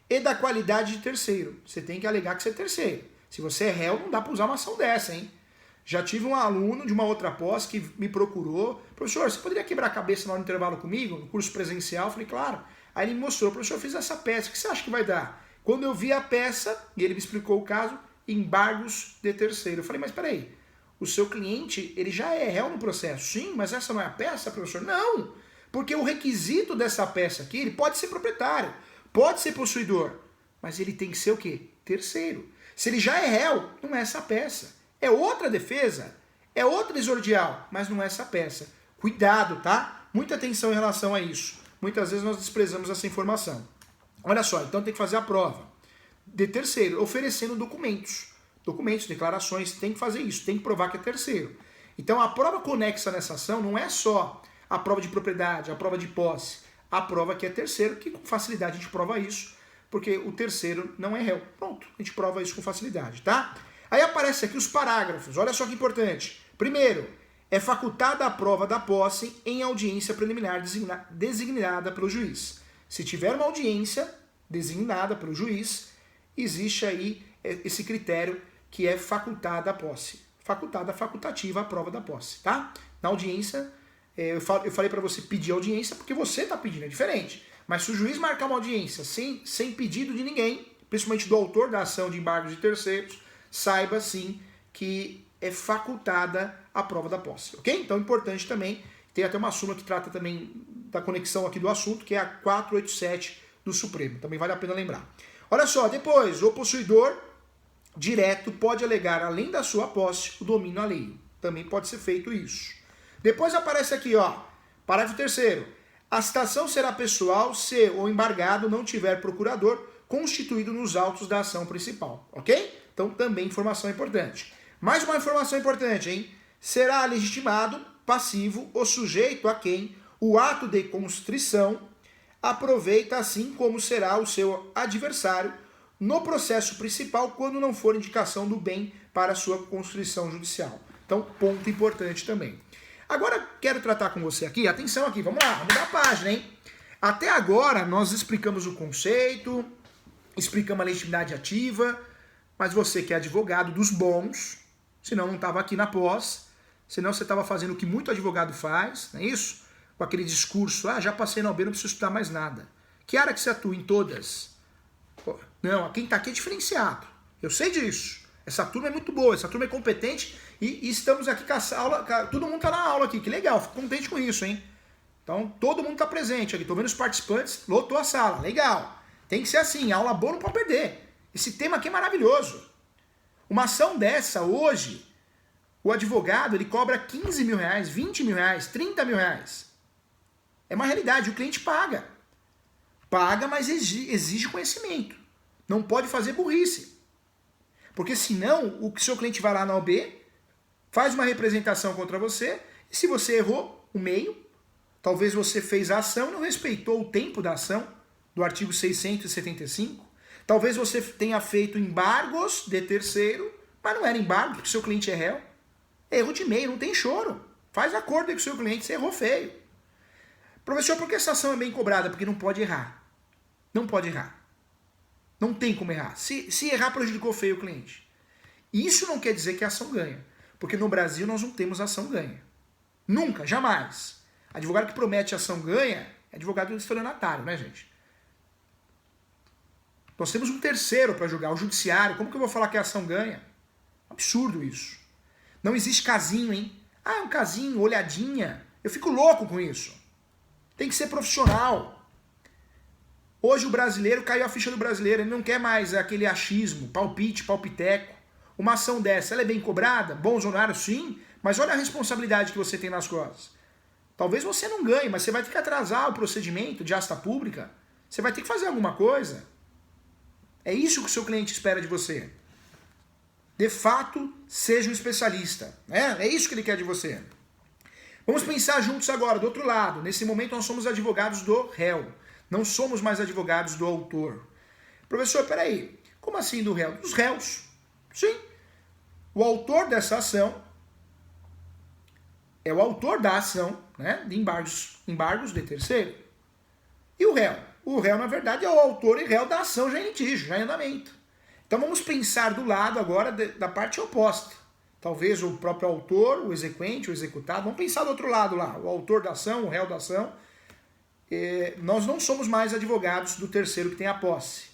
E da qualidade de terceiro. Você tem que alegar que você é terceiro. Se você é réu, não dá para usar uma ação dessa, hein? Já tive um aluno de uma outra pós que me procurou. Professor, você poderia quebrar a cabeça no intervalo comigo, no curso presencial? Eu falei, claro. Aí ele me mostrou, professor, eu fiz essa peça, o que você acha que vai dar? Quando eu vi a peça, e ele me explicou o caso, embargos de terceiro. Eu falei, mas peraí, o seu cliente, ele já é réu no processo. Sim, mas essa não é a peça, professor? Não, porque o requisito dessa peça aqui, ele pode ser proprietário, pode ser possuidor, mas ele tem que ser o quê? Terceiro. Se ele já é réu, não é essa peça. É outra defesa, é outra exordial, mas não é essa peça. Cuidado, tá? Muita atenção em relação a isso. Muitas vezes nós desprezamos essa informação. Olha só, então tem que fazer a prova de terceiro, oferecendo documentos. Documentos, declarações, tem que fazer isso, tem que provar que é terceiro. Então a prova conexa nessa ação não é só a prova de propriedade, a prova de posse, a prova que é terceiro, que com facilidade a gente prova isso, porque o terceiro não é réu. Pronto, a gente prova isso com facilidade, tá? Aí aparece aqui os parágrafos, olha só que importante. Primeiro, é facultada a prova da posse em audiência preliminar designada pelo juiz. Se tiver uma audiência designada pelo juiz, existe aí esse critério que é facultada a posse. Facultativa a prova da posse, tá? Na audiência, eu falei para você pedir audiência porque você está pedindo, é diferente. Mas se o juiz marcar uma audiência sem pedido de ninguém, principalmente do autor da ação de embargos de terceiros, saiba sim que é facultada a prova da posse, ok? Então é importante também, tem até uma súmula que trata também da conexão aqui do assunto, que é a 487 do Supremo, também vale a pena lembrar. Olha só, depois, o possuidor direto pode alegar, além da sua posse, o domínio alheio. Também pode ser feito isso. Depois aparece aqui, ó, parágrafo 3º. A citação será pessoal se o embargado não tiver procurador constituído nos autos da ação principal, ok? Então também informação importante. Mais uma informação importante, hein? Será legitimado, passivo ou sujeito a quem o ato de constrição aproveita, assim como será o seu adversário no processo principal quando não for indicação do bem para sua constrição judicial. Então, ponto importante também. Agora, quero tratar com você aqui, atenção aqui, vamos lá, vamos dar a página, hein? Até agora, nós explicamos o conceito, explicamos a legitimidade ativa, mas você que é advogado dos bons, senão não estava aqui na pós, senão você estava fazendo o que muito advogado faz, não é isso? Com aquele discurso, já passei na OAB, não preciso estudar mais nada. Que área que você atua? Em todas? Pô, não, quem está aqui é diferenciado. Eu sei disso. Essa turma é muito boa, essa turma é competente e estamos aqui com a aula, todo mundo está na aula aqui, que legal, fico contente com isso, hein? Então, todo mundo está presente aqui, estou vendo os participantes, lotou a sala, legal. Tem que ser assim, aula boa não pode perder. Esse tema aqui é maravilhoso. Uma ação dessa, hoje, o advogado, ele cobra 15 mil reais, 20 mil reais, 30 mil reais. É uma realidade, o cliente paga. Paga, mas exige conhecimento. Não pode fazer burrice. Porque senão, o seu cliente vai lá na OAB, faz uma representação contra você, e se você errou o meio, talvez você fez a ação e não respeitou o tempo da ação, do artigo 675, talvez você tenha feito embargos de terceiro, mas não era embargo, porque o seu cliente é réu. Erro de meio, não tem choro. Faz acordo com o seu cliente, você errou feio. Professor, por que essa ação é bem cobrada? Porque não pode errar. Não pode errar. Não tem como errar. Se errar, prejudicou feio o cliente. Isso não quer dizer que a ação ganha. Porque no Brasil nós não temos ação ganha. Nunca, jamais. Advogado que promete ação ganha é advogado estelionatário, né, gente? Nós temos um terceiro para julgar, o judiciário. Como que eu vou falar que a ação ganha? Absurdo isso. Não existe casinho, hein? É um casinho, olhadinha. Eu fico louco com isso. Tem que ser profissional. Hoje o brasileiro, caiu a ficha do brasileiro, ele não quer mais aquele achismo, palpite, palpiteco. Uma ação dessa, ela é bem cobrada? Bons honorários, sim, mas olha a responsabilidade que você tem nas costas. Talvez você não ganhe, mas você vai ter que atrasar o procedimento de asta pública. Você vai ter que fazer alguma coisa. É isso que o seu cliente espera de você. de fato, seja um especialista. Né? É isso que ele quer de você. Vamos pensar juntos agora, do outro lado. Nesse momento nós somos advogados do réu. Não somos mais advogados do autor. Professor, peraí, como assim do réu? Dos réus. Sim. O autor dessa ação é o autor da ação, né, de embargos de terceiro. E o réu? O réu, na verdade, é o autor e réu da ação já em litígio, já em andamento. Então vamos pensar do lado agora da parte oposta. Talvez o próprio autor, o exequente, o executado. Vamos pensar do outro lado lá. O autor da ação, o réu da ação. Nós não somos mais advogados do terceiro que tem a posse.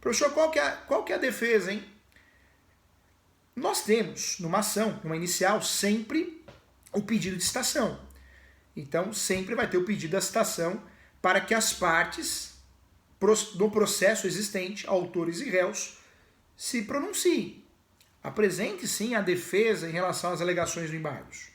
Professor, qual que é a defesa, hein? Nós temos, numa ação, numa inicial, sempre o pedido de citação. Então, sempre vai ter o pedido da citação para que as partes do processo existente, autores e réus, se pronunciem. Apresente, sim, a defesa em relação às alegações do embargos.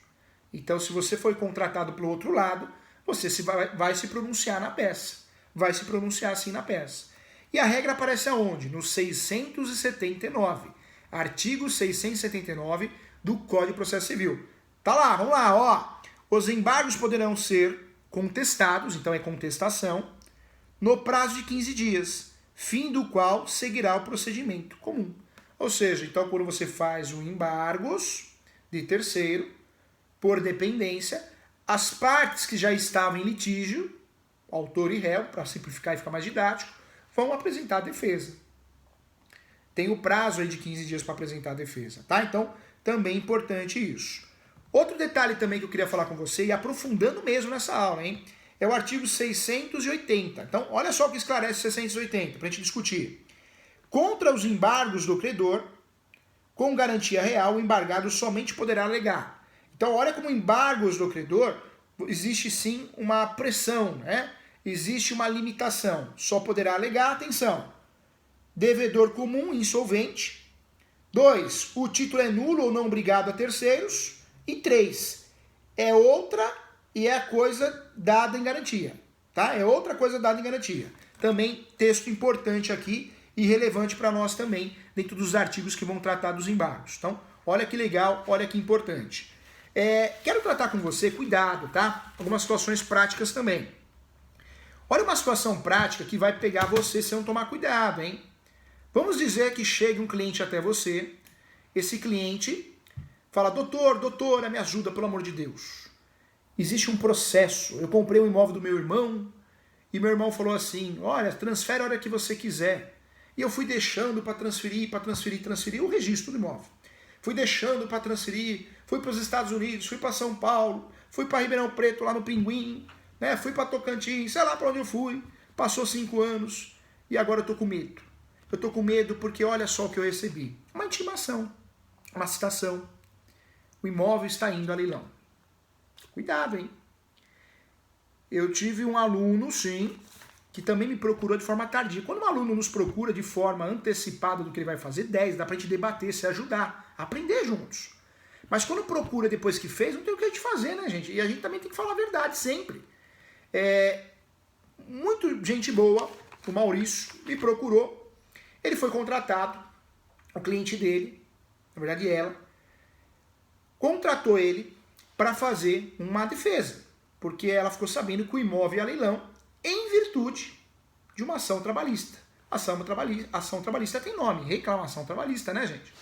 Então, se você foi contratado pelo outro lado, você vai se pronunciar na peça. Vai se pronunciar, sim, na peça. E a regra aparece aonde? No 679. Artigo 679 do Código de Processo Civil. Tá lá, vamos lá, ó. Os embargos poderão ser contestados, então é contestação, no prazo de 15 dias, fim do qual seguirá o procedimento comum. Ou seja, então quando você faz um embargos de terceiro, por dependência, as partes que já estavam em litígio, autor e réu, para simplificar e ficar mais didático, vão apresentar a defesa. Tem o prazo aí de 15 dias para apresentar a defesa, tá? Então, também é importante isso. Outro detalhe também que eu queria falar com você, e aprofundando mesmo nessa aula, hein? É o artigo 680. Então, olha só o que esclarece 680, para a gente discutir. Contra os embargos do credor, com garantia real, o embargado somente poderá alegar. Então, olha como embargos do credor, existe sim uma pressão, né? Existe uma limitação. Só poderá alegar, atenção, devedor comum, insolvente. 2, o título é nulo ou não obrigado a terceiros. E 3, é outra e é a coisa dada em garantia. Tá? É outra coisa dada em garantia. Também texto importante aqui e relevante para nós também, dentro dos artigos que vão tratar dos embargos. Então, olha que legal, olha que importante. Quero tratar com você, cuidado, tá? Algumas situações práticas também. Olha uma situação prática que vai pegar você se não tomar cuidado, hein? Vamos dizer que chega um cliente até você, esse cliente fala, doutora, me ajuda, pelo amor de Deus. Existe um processo, eu comprei um imóvel do meu irmão, e meu irmão falou assim, olha, transfere a hora que você quiser. E eu fui deixando para transferir o registro do imóvel. Fui deixando para transferir, fui para os Estados Unidos, fui para São Paulo, fui para Ribeirão Preto, lá no Pinguim, né? Fui para Tocantins, sei lá para onde eu fui. Passou 5 anos e agora eu tô com medo. Eu tô com medo porque olha só o que eu recebi. Uma intimação, uma citação. O imóvel está indo a leilão. Cuidado, hein? Eu tive um aluno, sim, que também me procurou de forma tardia. Quando um aluno nos procura de forma antecipada do que ele vai fazer, 10, dá pra gente debater, se ajudar, aprender juntos. Mas quando procura depois que fez, não tem o que a gente fazer, né, gente? E a gente também tem que falar a verdade sempre. Muito gente boa, o Maurício, me procurou. Ele foi contratado, o cliente dele, na verdade ela, contratou ele para fazer uma defesa, porque ela ficou sabendo que o imóvel ia a leilão em virtude de uma ação trabalhista. Ação trabalhista tem nome, reclamação trabalhista, né, gente?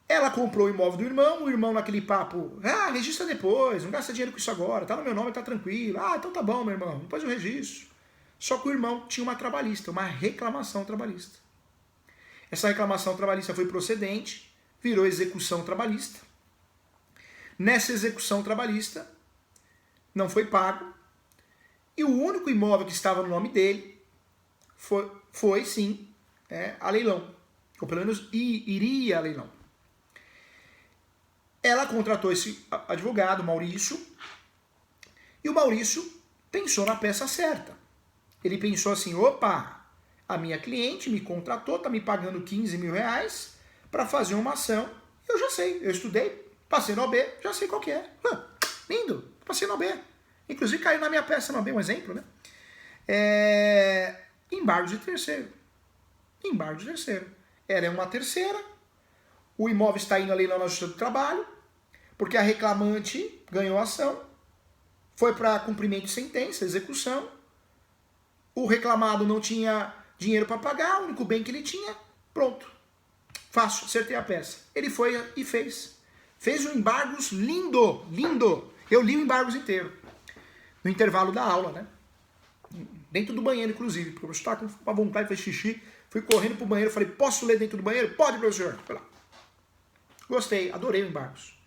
Ela comprou o imóvel do irmão, o irmão naquele papo, registra depois, não gasta dinheiro com isso agora, tá no meu nome, tá tranquilo. Então tá bom, meu irmão, depois eu registro. Só que o irmão tinha uma trabalhista, uma reclamação trabalhista. Essa reclamação trabalhista foi procedente, virou execução trabalhista. Nessa execução trabalhista, não foi pago. E o único imóvel que estava no nome dele foi sim, a leilão. Ou pelo menos iria a leilão. Ela contratou esse advogado, Maurício, e o Maurício pensou na peça certa. Ele pensou assim, opa, a minha cliente me contratou, tá me pagando 15 mil reais para fazer uma ação. Eu já sei, eu estudei, passei no OB, já sei qual que é. Lindo, passei no OB. Inclusive caiu na minha peça no OB, um exemplo, né? Embargos de terceiro. Embargos de terceiro. Ela é uma terceira, o imóvel está indo a leilão na Justiça do Trabalho, porque a reclamante ganhou a ação, foi para cumprimento de sentença, execução, o reclamado não tinha dinheiro para pagar, o único bem que ele tinha, pronto. Fácil, acertei a peça. Ele foi e fez. Fez um embargos lindo, lindo. Eu li o embargos inteiro. No intervalo da aula, né? Dentro do banheiro, inclusive, porque eu estava com uma vontade de fazer xixi, fui correndo pro banheiro, falei, posso ler dentro do banheiro? Pode, professor. Foi lá. Gostei, adorei o embargos.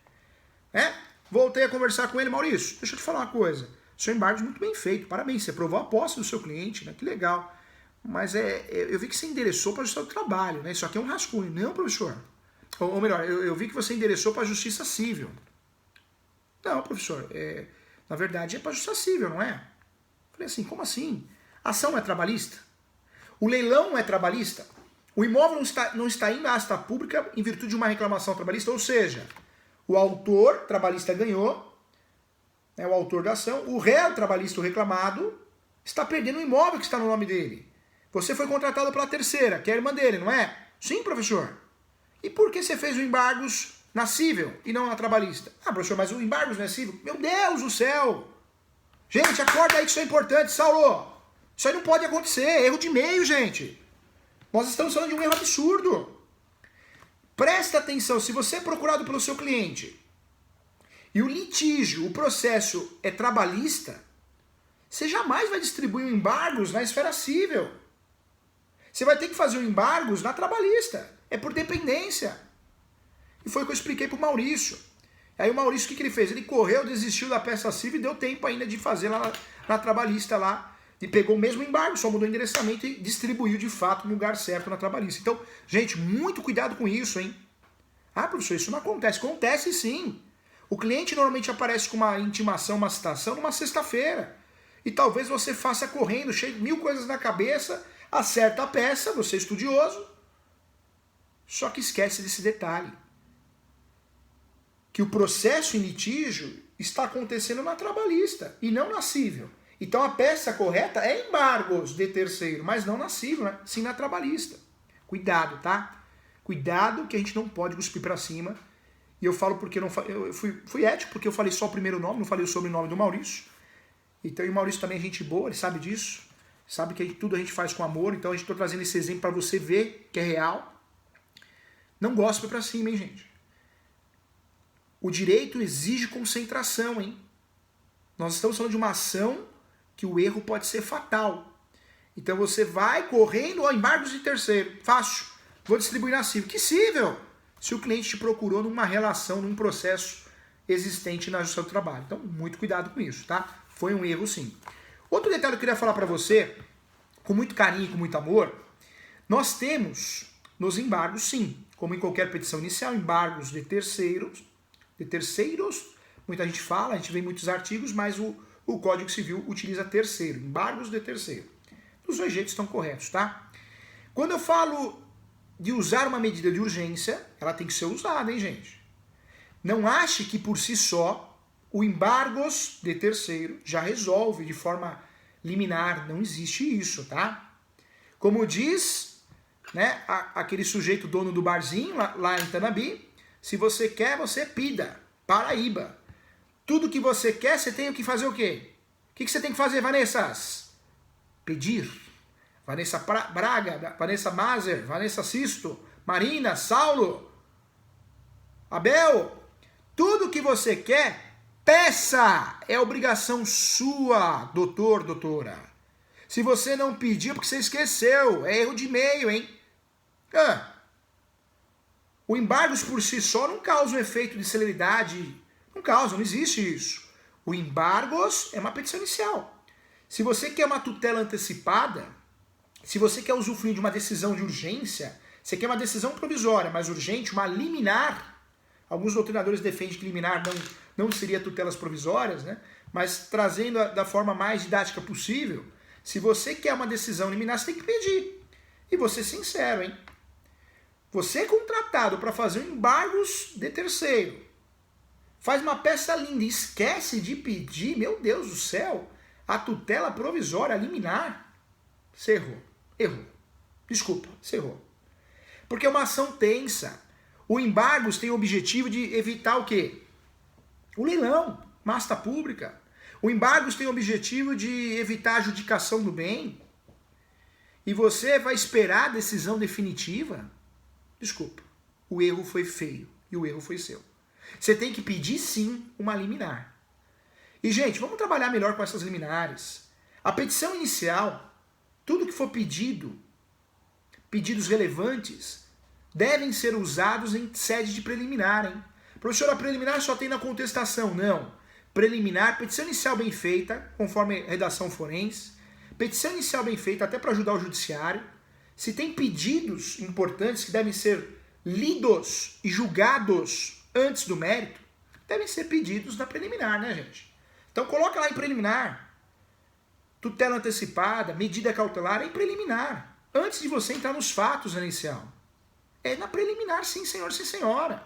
Voltei a conversar com ele, Maurício, deixa eu te falar uma coisa. Seu embargos muito bem feito, parabéns, você provou a posse do seu cliente, né? Que legal. Mas eu vi que você endereçou para a Justiça do Trabalho, né? Isso aqui é um rascunho. Não, professor. Ou melhor, eu vi que você endereçou para a Justiça Civil. Não, professor, na verdade é para a Justiça Civil, não é? Falei assim, como assim? A ação não é trabalhista? O leilão não é trabalhista? O imóvel não está indo à asta pública em virtude de uma reclamação trabalhista? Ou seja, o autor trabalhista ganhou, né, o autor da ação, o réu trabalhista, o reclamado, está perdendo o imóvel que está no nome dele. Você foi contratado pela terceira, que é a irmã dele, não é? Sim, professor. E por que você fez o embargos na cível e não na trabalhista? Ah, professor, mas o embargos não é cível? Meu Deus do céu! Gente, acorda aí que isso é importante, Saulo! Isso aí não pode acontecer, erro de meio, gente. Nós estamos falando de um erro absurdo. Presta atenção, se você é procurado pelo seu cliente e o litígio, o processo é trabalhista, você jamais vai distribuir um embargos na esfera cível. Você vai ter que fazer um embargos na trabalhista. É por dependência. E foi o que eu expliquei pro Maurício. Aí o Maurício, o que ele fez? Ele correu, desistiu da peça civil e deu tempo ainda de fazer lá na trabalhista lá. E pegou o mesmo embargo, só mudou o endereçamento e distribuiu de fato no lugar certo na trabalhista. Então, gente, muito cuidado com isso, hein? Ah, professor, isso não acontece. Acontece sim. O cliente normalmente aparece com uma intimação, uma citação numa sexta-feira. E talvez você faça correndo, cheio de 1000 coisas na cabeça, acerta a peça, você é estudioso, só que esquece desse detalhe. Que o processo em litígio está acontecendo na trabalhista e não na cível. Então a peça correta é embargos de terceiro, mas não na cível, né? Sim na trabalhista. Cuidado, tá? Cuidado que a gente não pode cuspir para cima. E eu falo porque eu fui ético, porque eu falei só o primeiro nome, não falei o sobrenome do Maurício. Então, e o Maurício também é gente boa, ele sabe disso. Sabe que tudo a gente faz com amor. Então, a gente está trazendo esse exemplo para você ver que é real. Não gospe para cima, hein, gente? O direito exige concentração, hein? Nós estamos falando de uma ação que o erro pode ser fatal. Então, você vai correndo, embargos de terceiro. Fácil. Vou distribuir na cível. Que cível? Se o cliente te procurou numa relação, num processo existente na Justiça do Trabalho. Então, muito cuidado com isso, tá? Foi um erro, sim. Outro detalhe que eu queria falar para você, com muito carinho e com muito amor, nós temos nos embargos, sim, como em qualquer petição inicial, embargos de terceiros, muita gente fala, a gente vê em muitos artigos, mas o Código Civil utiliza terceiro, embargos de terceiro. Os dois jeitos estão corretos, tá? Quando eu falo de usar uma medida de urgência, ela tem que ser usada, hein, gente? Não ache que por si só o embargos de terceiro já resolve de forma liminar. Não existe isso, tá? Como diz, né, aquele sujeito dono do barzinho lá em Tanabi, se você quer, você pida. Paraíba. Tudo que você quer, você tem que fazer o quê? O que você tem que fazer, Vanessa? Pedir. Vanessa Braga, Vanessa Mazer, Vanessa Sisto, Marina, Saulo, Abel. Tudo que você quer, peça! É obrigação sua, doutor, doutora. Se você não pediu, porque você esqueceu. É erro de meio, hein? O embargos por si só não causa um efeito de celeridade. Não causa, não existe isso. O embargos é uma petição inicial. Se você quer uma tutela antecipada, se você quer usufruir de uma decisão de urgência, você quer uma decisão provisória, mas urgente, uma liminar. Alguns doutrinadores defendem que liminar não seria tutelas provisórias, né? Mas trazendo da forma mais didática possível, se você quer uma decisão liminar, você tem que pedir. E vou ser sincero, hein? Você é contratado para fazer embargos de terceiro, faz uma peça linda e esquece de pedir, meu Deus do céu, a tutela provisória liminar, você errou. Errou. Desculpa, você errou. Porque é uma ação tensa. O embargos tem o objetivo de evitar o quê? O leilão, masta pública. O embargos tem o objetivo de evitar a adjudicação do bem. E você vai esperar a decisão definitiva? Desculpa, o erro foi feio e o erro foi seu. Você tem que pedir sim uma liminar. E gente, vamos trabalhar melhor com essas liminares. A petição inicial, tudo que for pedido, pedidos relevantes, devem ser usados em sede de preliminar, hein? Professor, a preliminar só tem na contestação. Não. Preliminar, petição inicial bem feita, conforme redação forense, petição inicial bem feita até para ajudar o judiciário. Se tem pedidos importantes que devem ser lidos e julgados antes do mérito, devem ser pedidos na preliminar, né, gente? Então coloca lá em preliminar. Tutela antecipada, medida cautelar é em preliminar. Antes de você entrar nos fatos na inicial. É na preliminar, sim, senhor, sim, senhora.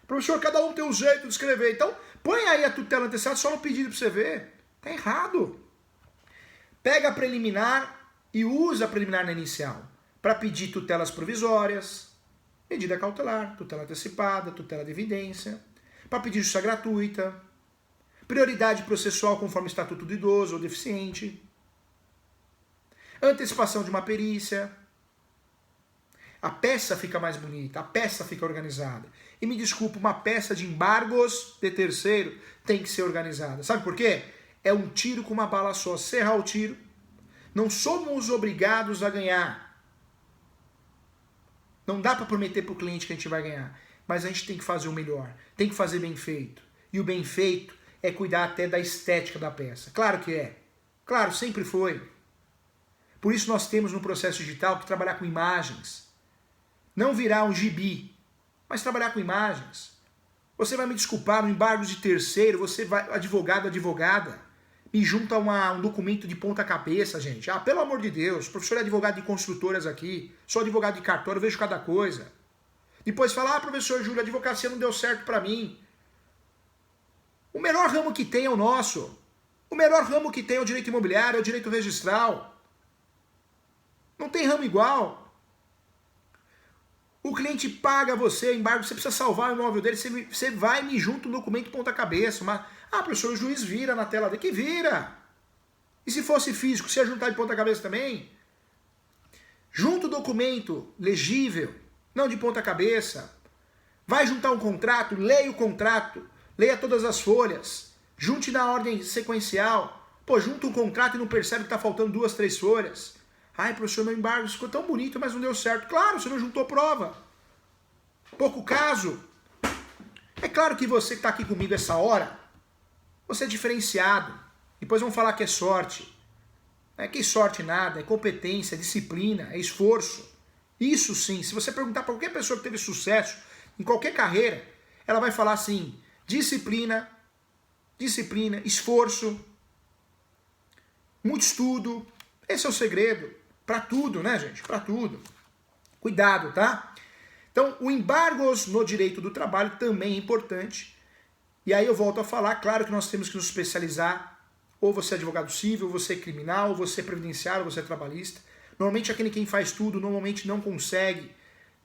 Professor, cada um tem um jeito de escrever. Então, põe aí a tutela antecipada só no pedido para você ver. Tá errado. Pega a preliminar e usa a preliminar na inicial para pedir tutelas provisórias, medida cautelar, tutela antecipada, tutela de evidência, para pedir justiça gratuita, prioridade processual conforme o Estatuto do Idoso ou Deficiente, antecipação de uma perícia. A peça fica mais bonita, a peça fica organizada. E me desculpa, uma peça de embargos de terceiro tem que ser organizada. Sabe por quê? É um tiro com uma bala só. Se errar o tiro, não somos obrigados a ganhar. Não dá para prometer para o cliente que a gente vai ganhar. Mas a gente tem que fazer o melhor. Tem que fazer bem feito. E o bem feito é cuidar até da estética da peça. Claro que é. Claro, sempre foi. Por isso nós temos no processo digital que trabalhar com imagens. Não virar um gibi, mas trabalhar com imagens. Você vai me desculpar, no embargo de terceiro, você vai, advogado, advogada, me junta um documento de ponta cabeça, gente. Ah, pelo amor de Deus, professor é advogado de construtoras aqui, sou advogado de cartório, eu vejo cada coisa. Depois fala, professor Júlio, a advocacia não deu certo para mim. O melhor ramo que tem é o nosso. O melhor ramo que tem é o direito imobiliário, é o direito registral. Não tem ramo igual. O cliente paga você, embargo, você precisa salvar o imóvel dele, você vai e me junta um documento ponta cabeça. Professor, o juiz vira na tela dele. Que vira? E se fosse físico, você ia juntar de ponta cabeça também? Junta o documento legível, não de ponta cabeça. Vai juntar um contrato, leia o contrato, leia todas as folhas, junte na ordem sequencial. Pô, junta um contrato e não percebe que está faltando 2, 3 folhas. Ai, professor, meu embargo ficou tão bonito, mas não deu certo. Claro, você não juntou prova. Pouco caso. É claro que você que está aqui comigo essa hora, você é diferenciado. Depois vão falar que é sorte. Não é que sorte nada, é competência, é disciplina, é esforço. Isso sim, se você perguntar para qualquer pessoa que teve sucesso em qualquer carreira, ela vai falar assim, disciplina, esforço, muito estudo. Esse é o segredo. Para tudo, né, gente? Para tudo. Cuidado, tá? Então, o embargos no direito do trabalho também é importante. E aí eu volto a falar, claro que nós temos que nos especializar. Ou você é advogado civil, ou você é criminal, ou você é previdenciário, ou você é trabalhista. Normalmente aquele quem faz tudo, normalmente não consegue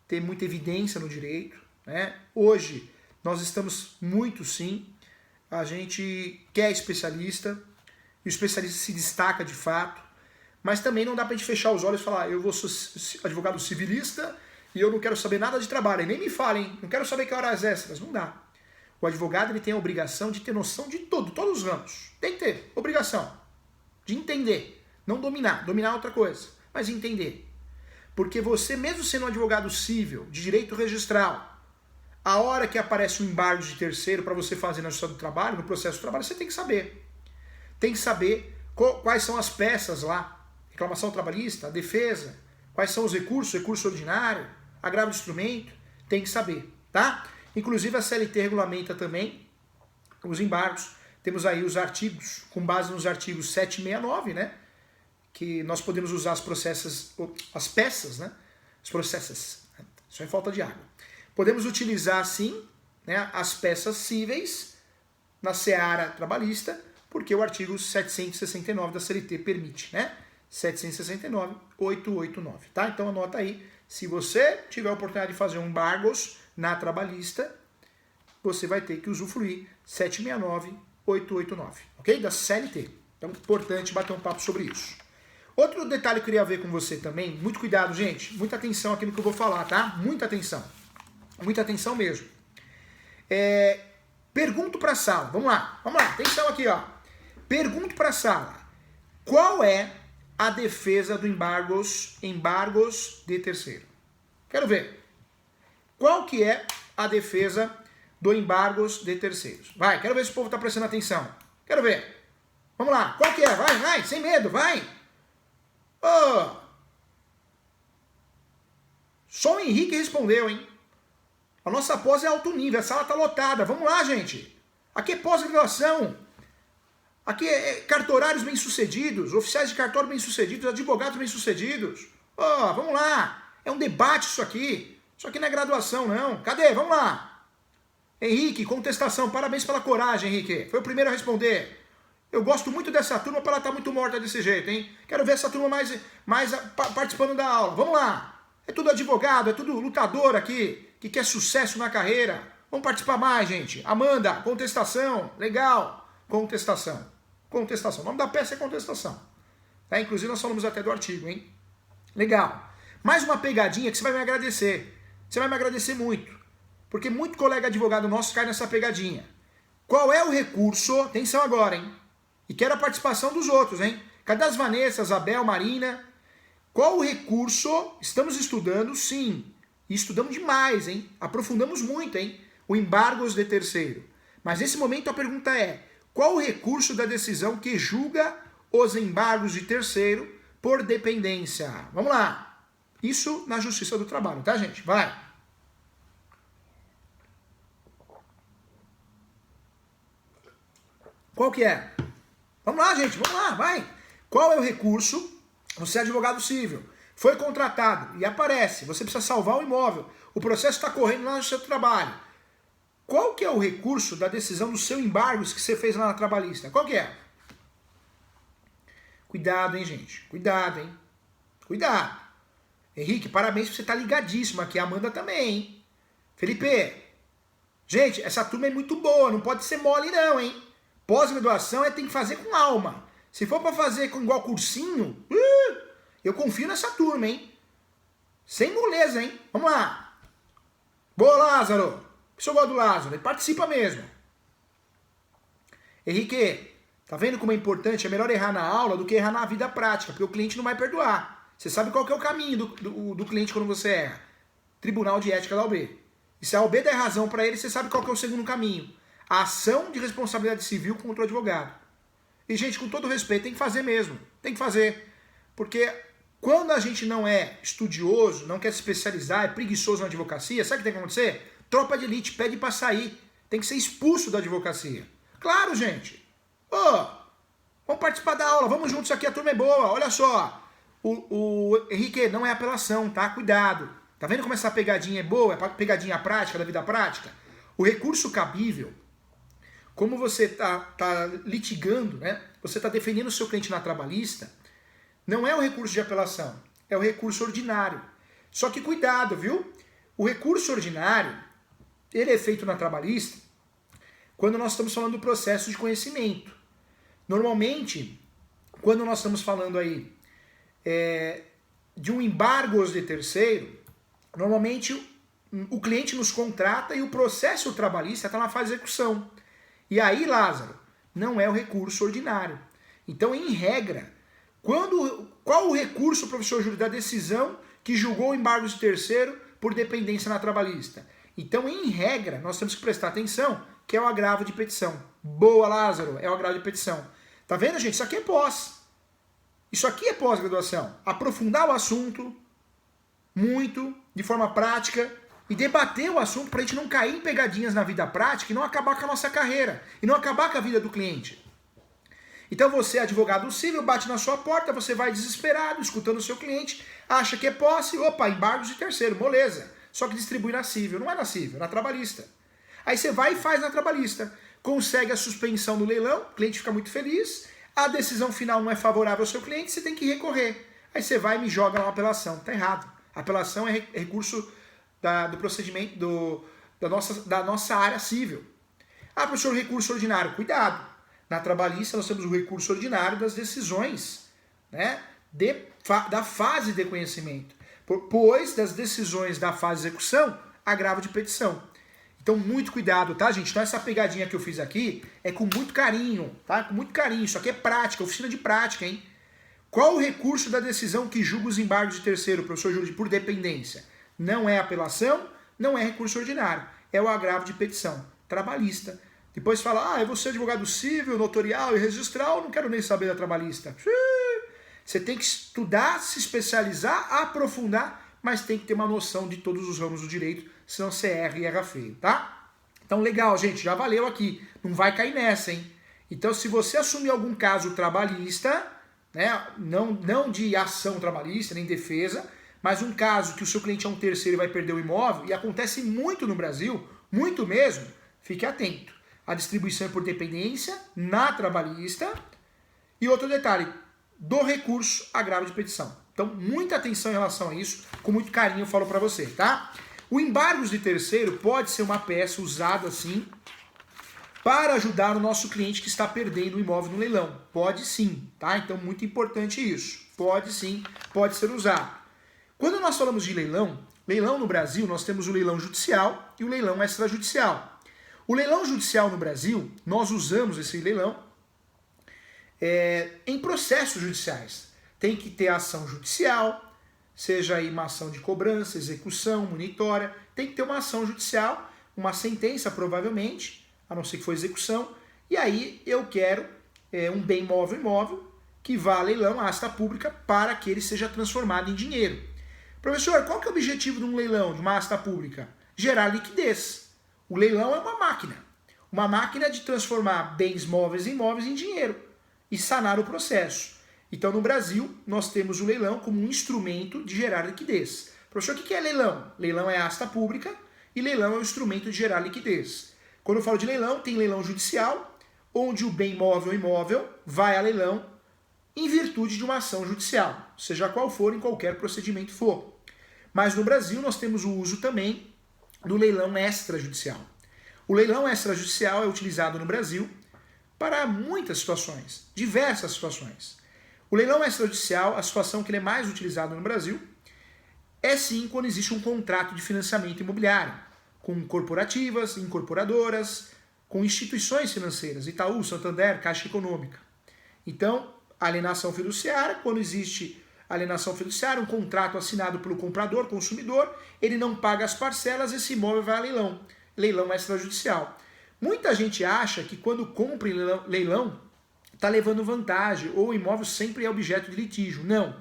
ter muita evidência no direito, né? Hoje, nós estamos muito sim. A gente quer especialista. E o especialista se destaca de fato. Mas também não dá pra gente fechar os olhos e falar, eu vou ser advogado civilista e eu não quero saber nada de trabalho. E nem me falem, não quero saber que horas extras. Não dá. O advogado ele tem a obrigação de ter noção de tudo, todos os ramos. Tem que ter, obrigação. De entender. Não dominar. Dominar é outra coisa. Mas entender. Porque você, mesmo sendo um advogado civil, de direito registral, a hora que aparece um embargo de terceiro para você fazer na justiça do trabalho, no processo do trabalho, você tem que saber. Tem que saber quais são as peças lá. Reclamação trabalhista, a defesa, quais são os recursos, recurso ordinário, agravo de instrumento, tem que saber, tá? Inclusive a CLT regulamenta também os embargos. Temos aí os artigos, com base nos artigos 769, né? Que nós podemos usar as peças, né? Os processos, só é falta de água. Podemos utilizar, sim, né, as peças cíveis na seara trabalhista, porque o artigo 769 da CLT permite, né? 769, 889, tá? Então anota aí, se você tiver a oportunidade de fazer um embargos, na trabalhista, você vai ter que usufruir 769-889, ok? Da CLT. Então, importante bater um papo sobre isso. Outro detalhe que eu queria ver com você também, muito cuidado, gente, muita atenção aqui no que eu vou falar, tá? Muita atenção mesmo. Pergunto para a sala, vamos lá, atenção aqui, ó. Pergunto para a sala, qual é a defesa do embargos de terceiro? Quero ver. Qual que é a defesa do embargos de terceiros? Vai, quero ver se o povo está prestando atenção. Quero ver. Vamos lá, qual que é? Vai, sem medo, vai. Oh. Só o Henrique respondeu, hein? A nossa pós é alto nível, a sala tá lotada. Vamos lá, gente. Aqui é pós-graduação. Aqui é cartorários bem-sucedidos, oficiais de cartório bem-sucedidos, advogados bem-sucedidos. Oh, vamos lá. É um debate isso aqui. Isso aqui não é graduação, não. Cadê? Vamos lá. Henrique, contestação. Parabéns pela coragem, Henrique. Foi o primeiro a responder. Eu gosto muito dessa turma para ela estar muito morta desse jeito, hein? Quero ver essa turma mais participando da aula. Vamos lá. É tudo advogado, é tudo lutador aqui, que quer sucesso na carreira. Vamos participar mais, gente. Amanda, contestação. Legal. Contestação. O nome da peça é contestação. Tá? Inclusive nós falamos até do artigo, hein? Legal. Mais uma pegadinha que você vai me agradecer. Você vai me agradecer muito. Porque muito colega advogado nosso cai nessa pegadinha. Qual é o recurso? Atenção agora, hein? E quero a participação dos outros, hein? Cadê as Vanessa, Isabel, Marina? Qual o recurso? Estamos estudando, sim. E estudamos demais, hein? Aprofundamos muito, hein? O embargos de terceiro. Mas nesse momento a pergunta é, qual o recurso da decisão que julga os embargos de terceiro por dependência? Vamos lá. Isso na Justiça do Trabalho, tá, gente? Vai. Qual que é? Vamos lá, gente, vamos lá, vai. Qual é o recurso? Você é advogado civil, foi contratado e aparece, você precisa salvar o imóvel, o processo está correndo lá no seu trabalho. Qual que é o recurso da decisão do seu embargos que você fez lá na trabalhista? Qual que é? Cuidado, hein, gente, cuidado, hein. Cuidado. Henrique, parabéns que você tá ligadíssimo aqui, a Amanda também, hein. Felipe, gente, essa turma é muito boa, não pode ser mole não, hein. Pós-graduação tem que fazer com alma. Se for para fazer com igual cursinho, eu confio nessa turma, hein? Sem moleza, hein? Vamos lá. Boa, Lázaro. O senhor gosta do Lázaro? Ele participa mesmo. Henrique, tá vendo como é importante? É melhor errar na aula do que errar na vida prática, porque o cliente não vai perdoar. Você sabe qual que é o caminho do cliente quando você erra? Tribunal de Ética da OAB. E se a OAB der razão para ele, você sabe qual que é o segundo caminho. A ação de responsabilidade civil contra o advogado. E, gente, com todo respeito, tem que fazer mesmo. Tem que fazer. Porque quando a gente não é estudioso, não quer se especializar, é preguiçoso na advocacia, sabe o que tem que acontecer? Tropa de elite pede para sair. Tem que ser expulso da advocacia. Claro, gente. Vamos participar da aula, vamos juntos aqui, a turma é boa. Olha só. O Henrique, não é apelação, tá? Cuidado. Tá vendo como essa pegadinha é boa? É pegadinha prática, da vida prática? O recurso cabível, como você tá litigando, né? Você está defendendo o seu cliente na trabalhista, não é o recurso de apelação, é o recurso ordinário. Só que cuidado, viu? O recurso ordinário, ele é feito na trabalhista quando nós estamos falando do processo de conhecimento. Normalmente, quando nós estamos falando aí de um embargo de terceiro, normalmente o cliente nos contrata e o processo trabalhista está na fase de execução. E aí, Lázaro, não é o recurso ordinário. Então, em regra, qual o recurso, professor Júlio, da decisão que julgou o embargo de terceiro por dependência na trabalhista? Então, em regra, nós temos que prestar atenção, que é o agravo de petição. Boa, Lázaro, é o agravo de petição. Tá vendo, gente? Isso aqui é pós. Isso aqui é pós-graduação. Aprofundar o assunto muito, de forma prática, e debater o assunto para a gente não cair em pegadinhas na vida prática e não acabar com a nossa carreira, e não acabar com a vida do cliente. Então você, advogado civil, bate na sua porta, você vai desesperado, escutando o seu cliente, acha que é posse, opa, embargos de terceiro, moleza. Só que distribui na civil, não é na civil, é na trabalhista. Aí você vai e faz na trabalhista, consegue a suspensão do leilão, o cliente fica muito feliz, a decisão final não é favorável ao seu cliente, você tem que recorrer. Aí você vai e me joga uma apelação, tá errado. Apelação é recurso do procedimento da nossa área civil. Ah, professor, recurso ordinário. Cuidado. Na trabalhista nós temos o recurso ordinário das decisões, né, da fase de conhecimento. Pois das decisões da fase de execução, agravo de petição. Então, muito cuidado, tá, gente? Então, essa pegadinha que eu fiz aqui é com muito carinho, tá? Com muito carinho. Isso aqui é prática, oficina de prática, hein? Qual o recurso da decisão que julga os embargos de terceiro, professor Júlio, por dependência? Não é apelação, não é recurso ordinário. É o agravo de petição trabalhista. Depois fala, eu vou ser advogado civil, notorial e registral, não quero nem saber da trabalhista. Você tem que estudar, se especializar, aprofundar, mas tem que ter uma noção de todos os ramos do direito, senão você erra e erra feio, tá? Então, legal, gente, já valeu aqui. Não vai cair nessa, hein? Então, se você assumir algum caso trabalhista, né, não de ação trabalhista, nem defesa, mas um caso que o seu cliente é um terceiro e vai perder o imóvel, e acontece muito no Brasil, muito mesmo, fique atento. A distribuição é por dependência, na trabalhista, e outro detalhe, do recurso agravo de petição. Então, muita atenção em relação a isso, com muito carinho eu falo para você, tá? O embargos de terceiro pode ser uma peça usada assim para ajudar o nosso cliente que está perdendo o imóvel no leilão. Pode sim, tá? Então, muito importante isso. Pode sim, pode ser usado. Quando nós falamos de leilão no Brasil, nós temos o leilão judicial e o leilão extrajudicial. O leilão judicial no Brasil, nós usamos esse leilão em processos judiciais. Tem que ter ação judicial, seja aí uma ação de cobrança, execução, monitória, tem que ter uma ação judicial, uma sentença provavelmente, a não ser que for execução, e aí eu quero um bem imóvel que vá a leilão, a asta pública, para que ele seja transformado em dinheiro. Professor, qual que é o objetivo de um leilão, de uma asta pública? Gerar liquidez. O leilão é uma máquina de transformar bens móveis e imóveis em dinheiro e sanar o processo. Então, no Brasil, nós temos o leilão como um instrumento de gerar liquidez. Professor, o que é leilão? Leilão é asta pública e leilão é um instrumento de gerar liquidez. Quando eu falo de leilão, tem leilão judicial, onde o bem móvel ou imóvel vai a leilão em virtude de uma ação judicial, seja qual for, em qualquer procedimento for. Mas no Brasil, nós temos o uso também do leilão extrajudicial. O leilão extrajudicial é utilizado no Brasil para muitas situações, diversas situações. O leilão extrajudicial, a situação que ele é mais utilizado no Brasil, é sim quando existe um contrato de financiamento imobiliário, com corporativas, incorporadoras, com instituições financeiras, Itaú, Santander, Caixa Econômica. Então, alienação fiduciária, quando existe alienação fiduciária, um contrato assinado pelo comprador, consumidor, ele não paga as parcelas, esse imóvel vai a leilão. Leilão extrajudicial. Muita gente acha que quando compra em leilão, está levando vantagem, ou o imóvel sempre é objeto de litígio. Não.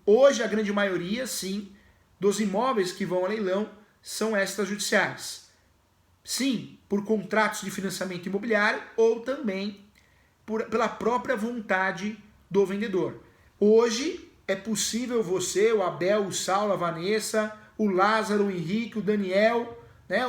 Hoje, a grande maioria, sim, dos imóveis que vão a leilão são extrajudiciais. Sim, por contratos de financiamento imobiliário ou também pela própria vontade do vendedor. Hoje é possível você, o Abel, o Saulo, a Vanessa, o Lázaro, o Henrique, o Daniel, né,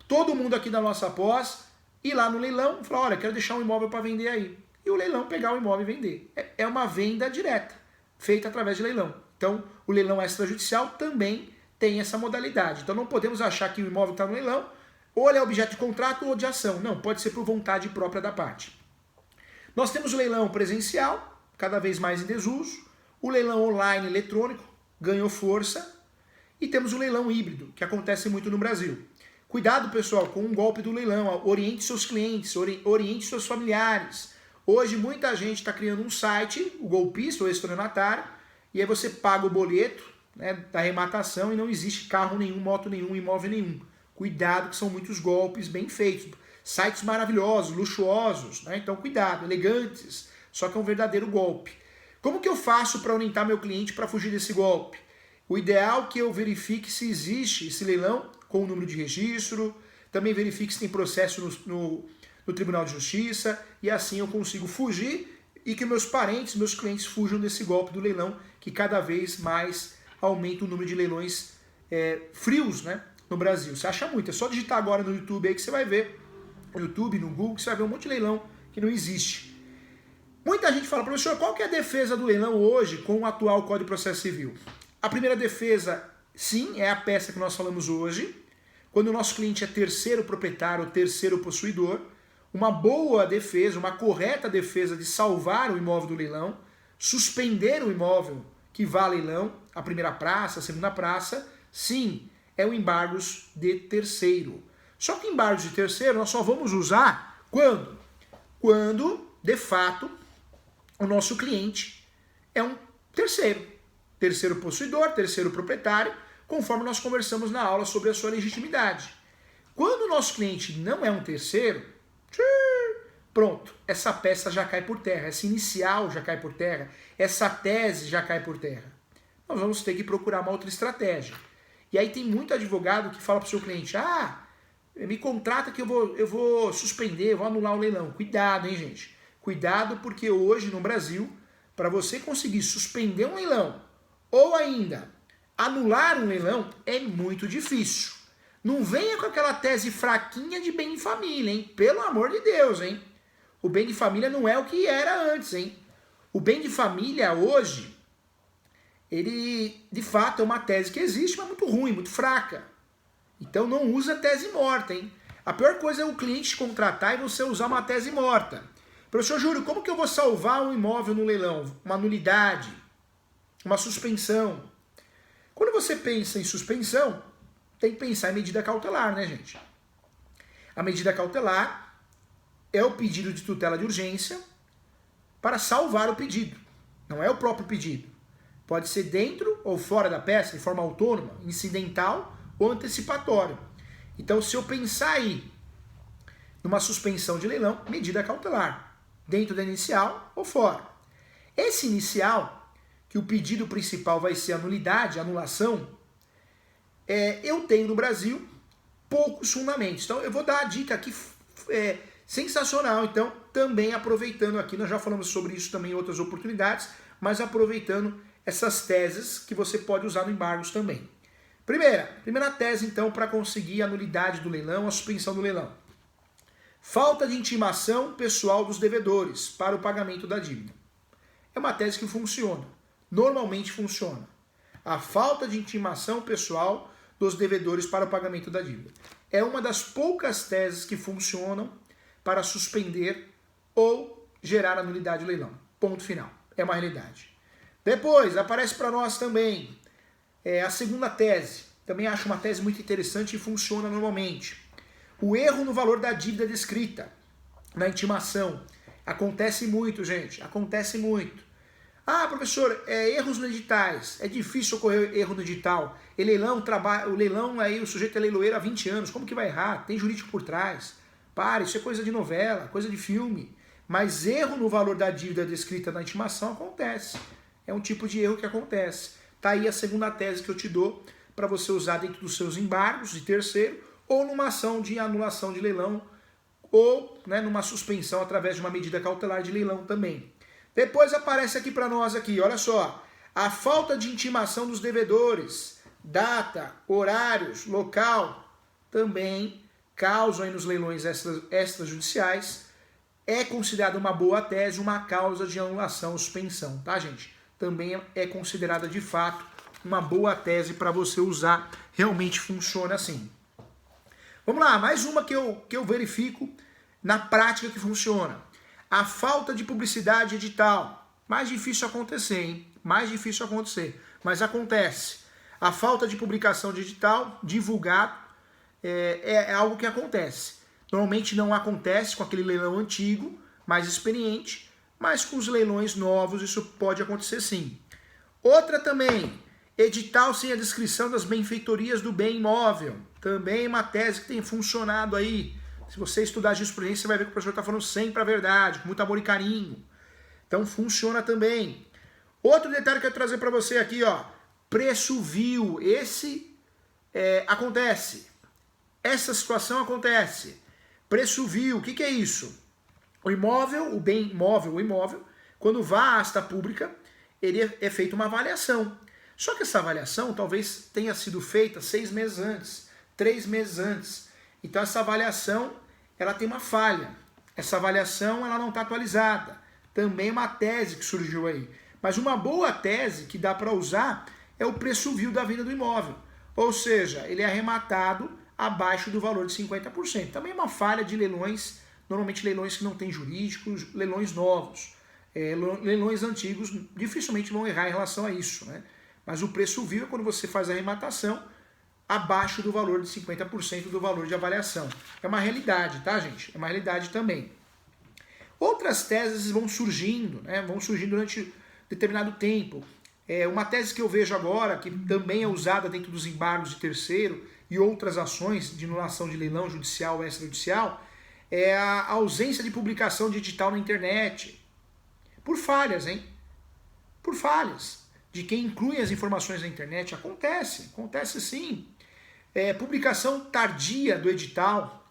todo mundo aqui da nossa pós, ir lá no leilão e falar, olha, quero deixar um imóvel para vender aí. E o leilão pegar o imóvel e vender. É uma venda direta, feita através de leilão. Então, o leilão extrajudicial também tem essa modalidade. Então, não podemos achar que o imóvel está no leilão, ou ele é objeto de contrato ou de ação. Não, pode ser por vontade própria da parte. Nós temos o leilão presencial, cada vez mais em desuso. O leilão online eletrônico ganhou força. E temos o leilão híbrido, que acontece muito no Brasil. Cuidado, pessoal, com o golpe do leilão. Oriente seus clientes, oriente seus familiares. Hoje, muita gente está criando um site, o golpista ou estelionatário, e aí você paga o boleto, né, da arrematação e não existe carro nenhum, moto nenhum, imóvel nenhum. Cuidado, que são muitos golpes bem feitos. Sites maravilhosos, luxuosos, né? Então cuidado, elegantes, só que é um verdadeiro golpe. Como que eu faço para orientar meu cliente para fugir desse golpe? O ideal é que eu verifique se existe esse leilão com o número de registro, também verifique se tem processo no Tribunal de Justiça, e assim eu consigo fugir e que meus parentes, meus clientes fujam desse golpe do leilão, que cada vez mais aumenta o número de leilões frios, né, no Brasil. Você acha muito, é só digitar agora no YouTube aí que você vai ver, no YouTube, no Google, que você vai ver um monte de leilão que não existe. Muita gente fala, professor, qual que é a defesa do leilão hoje com o atual Código de Processo Civil? A primeira defesa sim, é a peça que nós falamos hoje. Quando o nosso cliente é terceiro proprietário, terceiro possuidor, uma boa defesa, uma correta defesa de salvar o imóvel do leilão, suspender o imóvel que vá a leilão, a primeira praça, a segunda praça, sim, é o embargos de terceiro. Só que embargos de terceiro nós só vamos usar quando? Quando, de fato, o nosso cliente é um terceiro. Terceiro possuidor, terceiro proprietário, conforme nós conversamos na aula sobre a sua legitimidade. Quando o nosso cliente não é um terceiro, pronto, essa peça já cai por terra, essa inicial já cai por terra, essa tese já cai por terra. Nós vamos ter que procurar uma outra estratégia. E aí tem muito advogado que fala para o seu cliente, me contrata que eu vou suspender, eu vou anular o leilão. Cuidado, hein, gente? Cuidado, porque hoje no Brasil, para você conseguir suspender um leilão ou ainda anular um leilão é muito difícil. Não venha com aquela tese fraquinha de bem de família, hein? Pelo amor de Deus, hein? O bem de família não é o que era antes, hein? O bem de família hoje, ele de fato é uma tese que existe, mas muito ruim, muito fraca. Então não usa tese morta, hein? A pior coisa é o cliente te contratar e você usar uma tese morta. Professor Júlio, como que eu vou salvar um imóvel no leilão? Uma nulidade, uma suspensão. Quando você pensa em suspensão, tem que pensar em medida cautelar, né, gente? A medida cautelar é o pedido de tutela de urgência para salvar o pedido. Não é o próprio pedido. Pode ser dentro ou fora da peça, de forma autônoma, incidental ou antecipatório. Então, se eu pensar aí numa suspensão de leilão, medida cautelar, dentro da inicial ou fora. Esse inicial, que o pedido principal vai ser a nulidade, a anulação, eu tenho no Brasil poucos fundamentos. Então, eu vou dar a dica aqui sensacional. Então, também aproveitando aqui, nós já falamos sobre isso também em outras oportunidades, mas aproveitando essas teses que você pode usar no embargos também. Primeira tese, então, para conseguir a nulidade do leilão, a suspensão do leilão. Falta de intimação pessoal dos devedores para o pagamento da dívida. É uma tese que funciona. Normalmente funciona. A falta de intimação pessoal dos devedores para o pagamento da dívida. É uma das poucas teses que funcionam para suspender ou gerar a nulidade do leilão. Ponto final. É uma realidade. Depois, aparece para nós também a segunda tese. Também acho uma tese muito interessante e funciona normalmente. O erro no valor da dívida descrita na intimação. Acontece muito, gente. Acontece muito. Professor, erros no editais. É difícil ocorrer erro no edital. O leilão aí, o sujeito é leiloeiro há 20 anos. Como que vai errar? Tem jurídico por trás. Isso é coisa de novela, coisa de filme. Mas erro no valor da dívida descrita na intimação acontece. É um tipo de erro que acontece. Tá aí a segunda tese que eu te dou para você usar dentro dos seus embargos de terceiro ou numa ação de anulação de leilão ou numa suspensão através de uma medida cautelar de leilão também. Depois aparece aqui para nós, olha só, a falta de intimação dos devedores, data, horários, local, também causam aí nos leilões extrajudiciais, é considerada uma boa tese, uma causa de anulação ou suspensão, tá, gente? Também é considerada de fato uma boa tese para você usar, realmente funciona assim. Vamos lá, mais uma que eu verifico na prática que funciona. A falta de publicidade edital. Mais difícil acontecer, hein? Mais difícil acontecer, mas acontece. A falta de publicação de edital, divulgado, é algo que acontece. Normalmente não acontece com aquele leilão antigo, mais experiente, mas com os leilões novos isso pode acontecer sim. Outra também, edital sem a descrição das benfeitorias do bem imóvel. Também uma tese que tem funcionado aí. Se você estudar jurisprudência, você vai ver que o professor está falando sempre a verdade, com muito amor e carinho. Então funciona também. Outro detalhe que eu quero trazer para você aqui, preço vil. Esse acontece. Essa situação acontece. Preço vil, o que é isso? O imóvel, o bem imóvel, quando vá à asta pública, ele é feita uma avaliação. Só que essa avaliação talvez tenha sido feita 6 meses antes, 3 meses antes. Então essa avaliação, ela tem uma falha. Essa avaliação, ela não está atualizada. Também uma tese que surgiu aí. Mas uma boa tese que dá para usar é o preço vil da venda do imóvel. Ou seja, ele é arrematado abaixo do valor de 50%. Também é uma falha de leilões, normalmente leilões que não têm jurídicos, leilões novos. Leilões antigos dificilmente vão errar em relação a isso, né? Mas o preço vivo é quando você faz a arrematação abaixo do valor de 50% do valor de avaliação. É uma realidade, tá, gente? É uma realidade também. Outras teses vão surgindo, né? Vão surgindo durante determinado tempo. Uma tese que eu vejo agora, que também é usada dentro dos embargos de terceiro e outras ações de anulação de leilão judicial ou extrajudicial, é a ausência de publicação de edital na internet. Por falhas, hein? Por falhas. De quem inclui as informações na internet. Acontece sim. Publicação tardia do edital.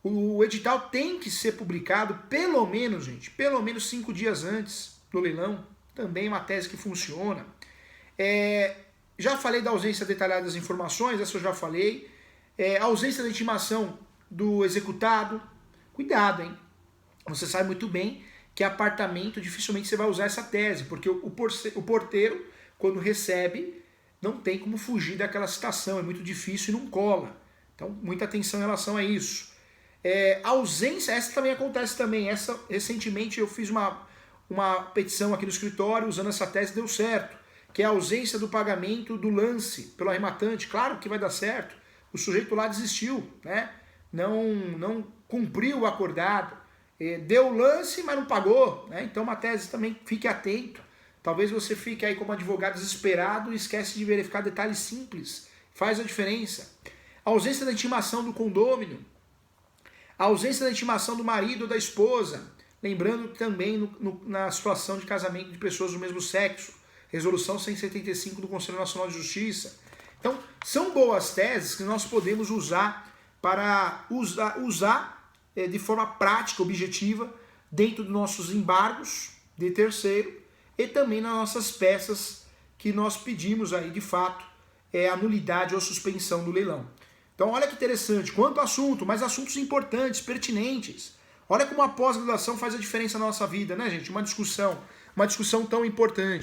O edital tem que ser publicado pelo menos, gente, pelo menos 5 dias antes do leilão. Também é uma tese que funciona. Já falei da ausência detalhada das informações, essa eu já falei. Ausência da intimação do executado. Cuidado, hein? Você sabe muito bem que apartamento dificilmente você vai usar essa tese, porque o porteiro, quando recebe, não tem como fugir daquela citação, é muito difícil e não cola. Então, muita atenção em relação a isso. Ausência, essa também acontece também. Recentemente eu fiz uma petição aqui no escritório usando essa tese, deu certo, que é a ausência do pagamento do lance pelo arrematante. Claro que vai dar certo, o sujeito lá desistiu, né? Não cumpriu o acordado, deu o lance, mas não pagou, né? Então uma tese também, fique atento. Talvez você fique aí como advogado desesperado e esquece de verificar detalhes simples, faz a diferença. A ausência da intimação do condômino, a ausência da intimação do marido ou da esposa, lembrando também na situação de casamento de pessoas do mesmo sexo, resolução 175 do Conselho Nacional de Justiça. Então, são boas teses que nós podemos usar para usar de forma prática, objetiva, dentro dos nossos embargos de terceiro e também nas nossas peças que nós pedimos aí, de fato, a nulidade ou suspensão do leilão. Então, olha que interessante, quanto assunto, mas assuntos importantes, pertinentes. Olha como a pós-graduação faz a diferença na nossa vida, né, gente? Uma discussão tão importante.